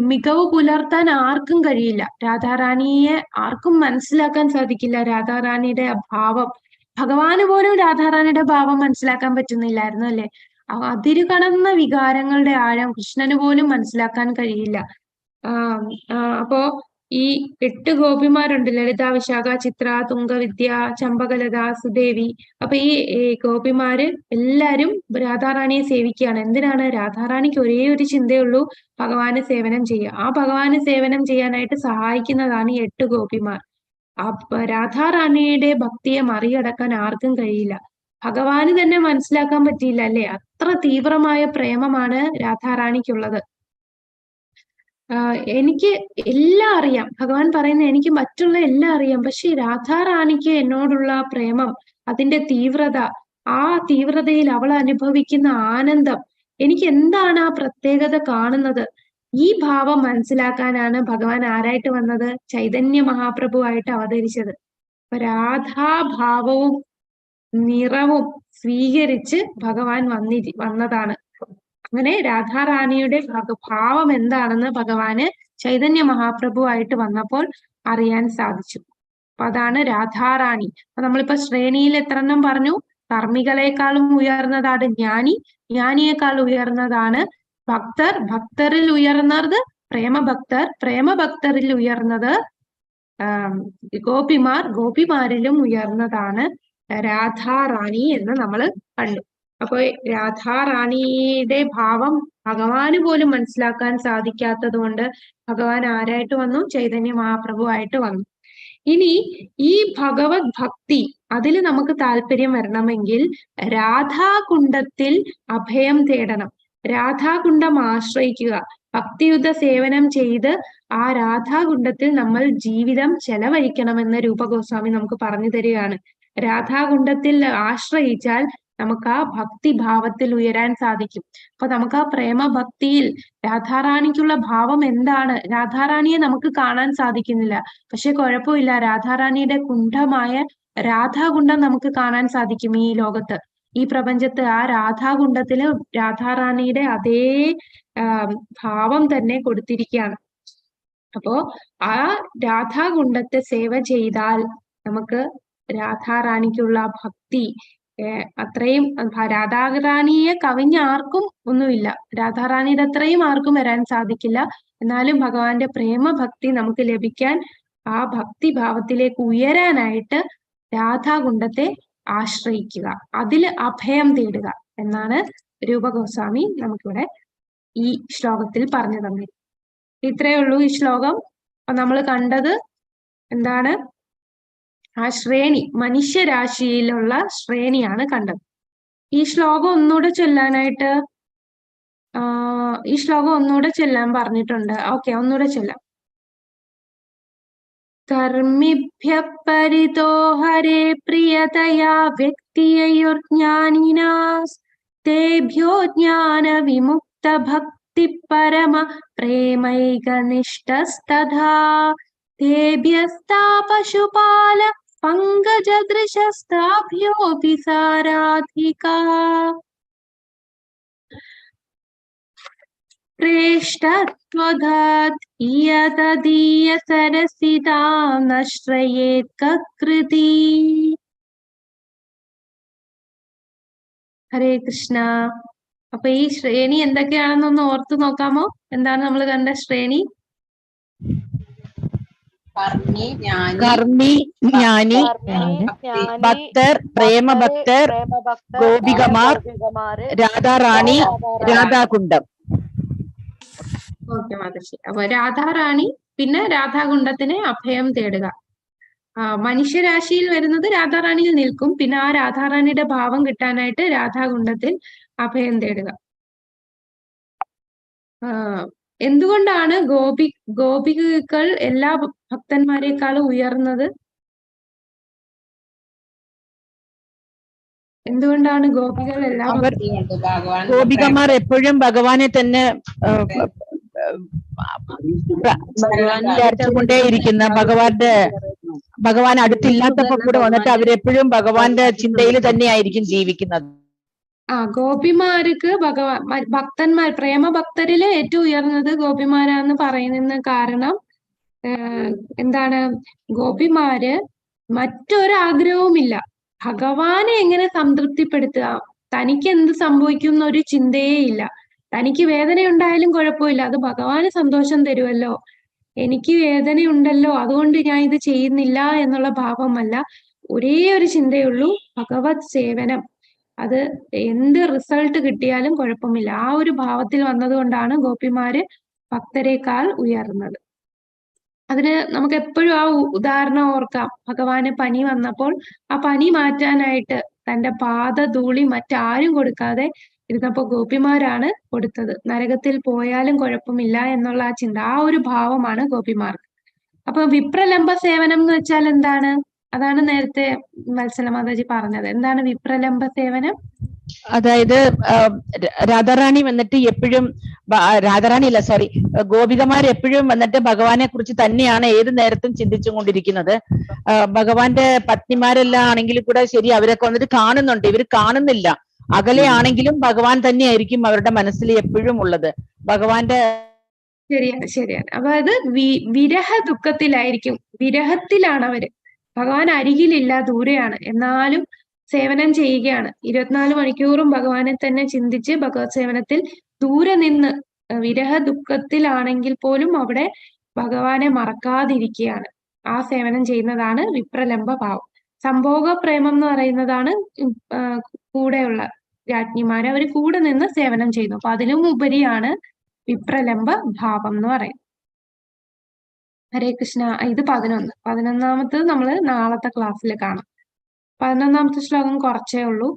മികവ് പുലർത്താൻ ആർക്കും കഴിയില്ല. രാധാറാണിയെ ആർക്കും മനസ്സിലാക്കാൻ സാധിക്കില്ല. രാധാറാണിയുടെ ഭാവം, ഭഗവാന് പോലും രാധാറാണിയുടെ ഭാവം മനസ്സിലാക്കാൻ പറ്റുന്നില്ലായിരുന്നു അല്ലെ? അതിരു കടന്ന വികാരങ്ങളുടെ ആഴം കൃഷ്ണന് പോലും മനസ്സിലാക്കാൻ കഴിയില്ല. അപ്പോ ഈ 8 ഗോപിമാരുണ്ട്, ലളിത, വിശാഖ, ചിത്ര, തുംഗവിദ്യ, ചമ്പകലത, സുദേവി. അപ്പൊ ഈ ഗോപിമാര് എല്ലാരും രാധാറാണിയെ സേവിക്കുകയാണ്. എന്തിനാണ്? രാധാറാണിക്ക് ഒരേ ഒരു ചിന്തയുള്ളൂ, ഭഗവാന് സേവനം ചെയ്യുക. ആ ഭഗവാന് സേവനം ചെയ്യാനായിട്ട് സഹായിക്കുന്നതാണ് ഈ 8 ഗോപിമാർ. രാധാറാണിയുടെ ഭക്തിയെ മറികടക്കാൻ ആർക്കും കഴിയില്ല. ഭഗവാന് തന്നെ മനസ്സിലാക്കാൻ പറ്റിയില്ല അല്ലെ? അത്ര തീവ്രമായ പ്രേമമാണ് രാധാറാണിക്കുള്ളത്. എനിക്ക് എല്ലാം അറിയാം, ഭഗവാൻ പറയുന്നത് എനിക്ക് മറ്റുള്ള എല്ലാം അറിയാം, പക്ഷെ രാധാറാണിക്ക് എന്നോടുള്ള പ്രേമം, അതിന്റെ തീവ്രത, ആ തീവ്രതയിൽ അവൾ അനുഭവിക്കുന്ന ആനന്ദം, എനിക്ക് എന്താണ് ആ പ്രത്യേകത കാണുന്നത്? ഈ ഭാവം മനസ്സിലാക്കാനാണ് ഭഗവാൻ ആരായിട്ട് വന്നത്? ചൈതന്യ മഹാപ്രഭുവായിട്ട് അവതരിച്ചത്. അപ്പൊ രാധാഭാവവും നിറവും സ്വീകരിച്ച് ഭഗവാൻ വന്നതാണ്. അങ്ങനെ രാധാറാണിയുടെ ഭാവം എന്താണെന്ന് ഭഗവാന് ചൈതന്യ മഹാപ്രഭുവായിട്ട് വന്നപ്പോൾ അറിയാൻ സാധിച്ചു. അപ്പൊ അതാണ് രാധാറാണി. അപ്പൊ നമ്മളിപ്പോ ശ്രേണിയിൽ എത്രണ്ണം പറഞ്ഞു? കർമ്മികളെക്കാളും ഉയർന്നതാണ് ജ്ഞാനി, ജ്ഞാനിയേക്കാൾ ഉയർന്നതാണ് ഭക്തർ, ഭക്തരിൽ ഉയർന്നത് പ്രേമഭക്തർ, പ്രേമഭക്തരിൽ ഉയർന്നത് ഗോപിമാർ, ഗോപിമാരിലും ഉയർന്നതാണ് രാധാറാണി എന്ന് നമ്മൾ കണ്ടു. അപ്പൊ രാധാറാണിയുടെ ഭാവം ഭഗവാന് പോലും മനസ്സിലാക്കാൻ സാധിക്കാത്തത് കൊണ്ട് ഭഗവാൻ ആരായിട്ട് വന്നു? ചൈതന്യ മഹാപ്രഭു ആയിട്ട് വന്നു. ഇനി ഈ ഭഗവത് ഭക്തി, അതിൽ നമുക്ക് താല്പര്യം വരണമെങ്കിൽ രാധാകുണ്ഡത്തിൽ അഭയം തേടണം. രാധാകുണ്ഡം ആശ്രയിക്കുക, ഭക്തിയുദ്ധ സേവനം ചെയ്ത് ആ രാധാകുണ്ഡത്തിൽ നമ്മൾ ജീവിതം ചെലവഴിക്കണമെന്ന് രൂപഗോസ്വാമി നമുക്ക് പറഞ്ഞു തരികയാണ്. രാധാകുണ്ഡത്തിൽ ആശ്രയിച്ചാൽ നമുക്ക് ആ ഭക്തിഭാവത്തിൽ ഉയരാൻ സാധിക്കും. അപ്പൊ നമുക്ക് ആ പ്രേമഭക്തിയിൽ രാധാറാണിക്കുള്ള ഭാവം എന്താണ്? രാധാറാണിയെ നമുക്ക് കാണാൻ സാധിക്കുന്നില്ല, പക്ഷെ കുഴപ്പമില്ല, രാധാറാണിയുടെ കുണ്ഠമായ രാധാകുണ്ഡം നമുക്ക് കാണാൻ സാധിക്കും ഈ ലോകത്ത്, ഈ പ്രപഞ്ചത്ത്. ആ രാധാകുണ്ഡത്തില് രാധാറാണിയുടെ അതേ ഭാവം തന്നെ കൊടുത്തിരിക്കുകയാണ്. അപ്പോ ആ രാധാകുണ്ഡത്തെ സേവ ചെയ്താൽ നമുക്ക് രാധാറാണിക്കുള്ള ഭക്തി അത്രയും, രാധാറാണിയെ കവിഞ്ഞ ആർക്കും ഒന്നുമില്ല, രാധാറാണിയുടെ അത്രയും ആർക്കും വരാൻ സാധിക്കില്ല. എന്നാലും ഭഗവാന്റെ പ്രേമഭക്തി നമുക്ക് ലഭിക്കാൻ, ആ ഭക്തിഭാവത്തിലേക്ക് ഉയരാനായിട്ട് രാധാകുണ്ഡത്തെ ആശ്രയിക്കുക, അതിൽ അഭയം തേടുക എന്നാണ് രൂപഗോസ്വാമി നമുക്കിവിടെ ഈ ശ്ലോകത്തിൽ പറഞ്ഞു തന്നത്. ഇത്രയേ ഉള്ളൂ ഈ ശ്ലോകം. അപ്പൊ നമ്മൾ കണ്ടത് എന്താണ്? ആ ശ്രേണി, മനുഷ്യരാശിയിലുള്ള ശ്രേണിയാണ് കണ്ടത്. ഈ ശ്ലോകം ഒന്നുകൂടെ ചൊല്ലാനായിട്ട്, ഈ ശ്ലോകം ഒന്നുകൂടെ ചൊല്ലാൻ പറഞ്ഞിട്ടുണ്ട്. ഓക്കെ, ഒന്നുകൂടെ ചൊല്ലാം. കർമ്മിഭ്യ പരിതോ ഹരേ പ്രിയതയാ വ്യക്തിയൈർജ്ഞാനിനാസ് തേഭ്യോ ജ്ഞാന വിമുക്ത ഭക്തി പരമ പ്രേമൈകനിഷ്ഠസ്തഥാ തേഭ്യസ്താ പശുപാല പങ്കജദൃശസ്താഭ്യോപി സാരാധികാ. ശ്രേഷ്ഠത്വധാത് യതദീയ സരസിതാം നശ്രയേത് കകൃതി. ഹരേ കൃഷ്ണ. അപ്പൊ ഈ ശ്രേണി എന്തൊക്കെയാണെന്നൊന്ന് ഓർത്തു നോക്കാമോ? എന്താണ് നമ്മൾ കണ്ട ശ്രേണി? കർമ്മി, ജ്ഞാനി, കർമ്മി, ജ്ഞാനി, ഭക്തർ, പ്രേമഭക്തർ, ഗോപികമാർ, രാധാറാണി, രാധാകുണ്ഡം. ഓക്കെ മാതൃശ്രീ. അപ്പൊ രാധാറാണി, പിന്നെ രാധാകുണ്ഡത്തിന് അഭയം തേടുക. മനുഷ്യരാശിയിൽ വരുന്നത് രാധാറാണിയിൽ നിൽക്കും. പിന്നെ ആ രാധാറാണിയുടെ ഭാവം കിട്ടാനായിട്ട് രാധാകുണ്ഡത്തിൽ അഭയം തേടുക. എന്തുകൊണ്ടാണ് ഗോപികൾ എല്ലാ ഭക്തന്മാരെക്കാളും ഉയർന്നത്? എന്തുകൊണ്ടാണ് ഗോപികൾ എല്ലാ ഗോപികമാർ എപ്പോഴും ഭഗവാനെ തന്നെ വിചാരിച്ചുകൊണ്ടേയിരിക്കുന്ന, ഭഗവാൻ അടുത്തില്ലാത്തപ്പോ കൂടെ വന്നിട്ട് അവരെപ്പോഴും ഭഗവാന്റെ ചിന്തയിൽ തന്നെയായിരിക്കും ജീവിക്കുന്നത്. ഗോപിമാർക്ക് ഭക്തന്മാർ, പ്രേമഭക്തരില് ഏറ്റവും ഉയർന്നത് ഗോപിമാരാന്ന് പറയുന്ന കാരണം എന്താണ്? ഗോപിമാര് മറ്റൊരാഗ്രഹവുമില്ല, ഭഗവാനെ എങ്ങനെ സംതൃപ്തിപ്പെടുത്തുക, തനിക്ക് എന്ത് സംഭവിക്കും എന്നൊരു ചിന്തയേ ഇല്ല. തനിക്ക് വേദനയുണ്ടായാലും കുഴപ്പമില്ല, അത് ഭഗവാന് സന്തോഷം തരുമല്ലോ. എനിക്ക് വേദനയുണ്ടല്ലോ, അതുകൊണ്ട് ഞാൻ ഇത് ചെയ്യുന്നില്ല എന്നുള്ള ഭാവമല്ല. ഒരേ ഒരു ചിന്തയുള്ളൂ, ഭഗവത് സേവനം. അത് എന്ത് റിസൾട്ട് കിട്ടിയാലും കുഴപ്പമില്ല. ആ ഒരു ഭാവത്തിൽ വന്നതുകൊണ്ടാണ് ഗോപിമാര് ഭക്തരെക്കാൾ ഉയർന്നത്. അതിന് നമുക്ക് എപ്പോഴും ആ ഉദാഹരണം ഓർക്കാം. ഭഗവാന് പനി വന്നപ്പോൾ ആ പനി മാറ്റാനായിട്ട് തന്റെ പാദധൂളി മറ്റാരും കൊടുക്കാതെ ഇരുന്നപ്പോ ഗോപിമാരാണ് കൊടുത്തത്. നരകത്തിൽ പോയാലും കുഴപ്പമില്ല എന്നുള്ള ആ ചിന്ത, ആ ഒരു ഭാവമാണ് ഗോപിമാർക്ക്. അപ്പൊ വിപ്രലംബ സേവനം എന്ന് വെച്ചാൽ എന്താണ്? അതാണ് നേരത്തെ വത്സല മാതാജി പറഞ്ഞത്. എന്താണ് വിപ്രലംബ സേവനം? അതായത് രാധാറാണി വന്നിട്ട് എപ്പോഴും, ഗോപികമാർ എപ്പോഴും വന്നിട്ട് ഭഗവാനെ കുറിച്ച് തന്നെയാണ് ഏത് നേരത്തും ചിന്തിച്ചുകൊണ്ടിരിക്കുന്നത്. ഭഗവാന്റെ പത്നിമാരെല്ലാം ആണെങ്കിൽ കൂടെ ശരി, അവരൊക്കെ വന്നിട്ട് കാണുന്നുണ്ട്, ഇവർ കാണുന്നില്ല. അകലെ ആണെങ്കിലും ഭഗവാൻ തന്നെയായിരിക്കും അവരുടെ മനസ്സിൽ എപ്പോഴും ഉള്ളത്. ഭഗവാന്റെ ശരിയാണ്. അതായത് വിരഹ ദുഃഖത്തിലായിരിക്കും, വിരഹത്തിലാണ് അവര്. ഭഗവാൻ അരികിലില്ല, ദൂരെയാണ്, എന്നാലും സേവനം ചെയ്യുകയാണ്. 24 മണിക്കൂറും ഭഗവാനെ തന്നെ ചിന്തിച്ച് ഭഗവത് സേവനത്തിൽ ദൂരെ നിന്ന്, വിരഹ ദുഃഖത്തിലാണെങ്കിൽ പോലും അവിടെ ഭഗവാനെ മറക്കാതിരിക്കുകയാണ്. ആ സേവനം ചെയ്യുന്നതാണ് വിപ്രലംബ ഭാവം. സംഭോഗ പ്രേമം എന്ന് പറയുന്നതാണ് കൂടെയുള്ള രാജ്ഞിമാര്, അവർ കൂടെ നിന്ന് സേവനം ചെയ്യുന്നു. അപ്പൊ അതിലും ഉപരിയാണ് വിപ്രലംബ ഭാവം എന്ന് പറയുന്നത്. ഹരേ കൃഷ്ണ. ഇത് 11. 11ാമത്തത് നമ്മള് നാളത്തെ ക്ലാസ്സിൽ കാണാം. 11ാമത്തെ ശ്ലോകം കുറച്ചേ ഉള്ളൂ.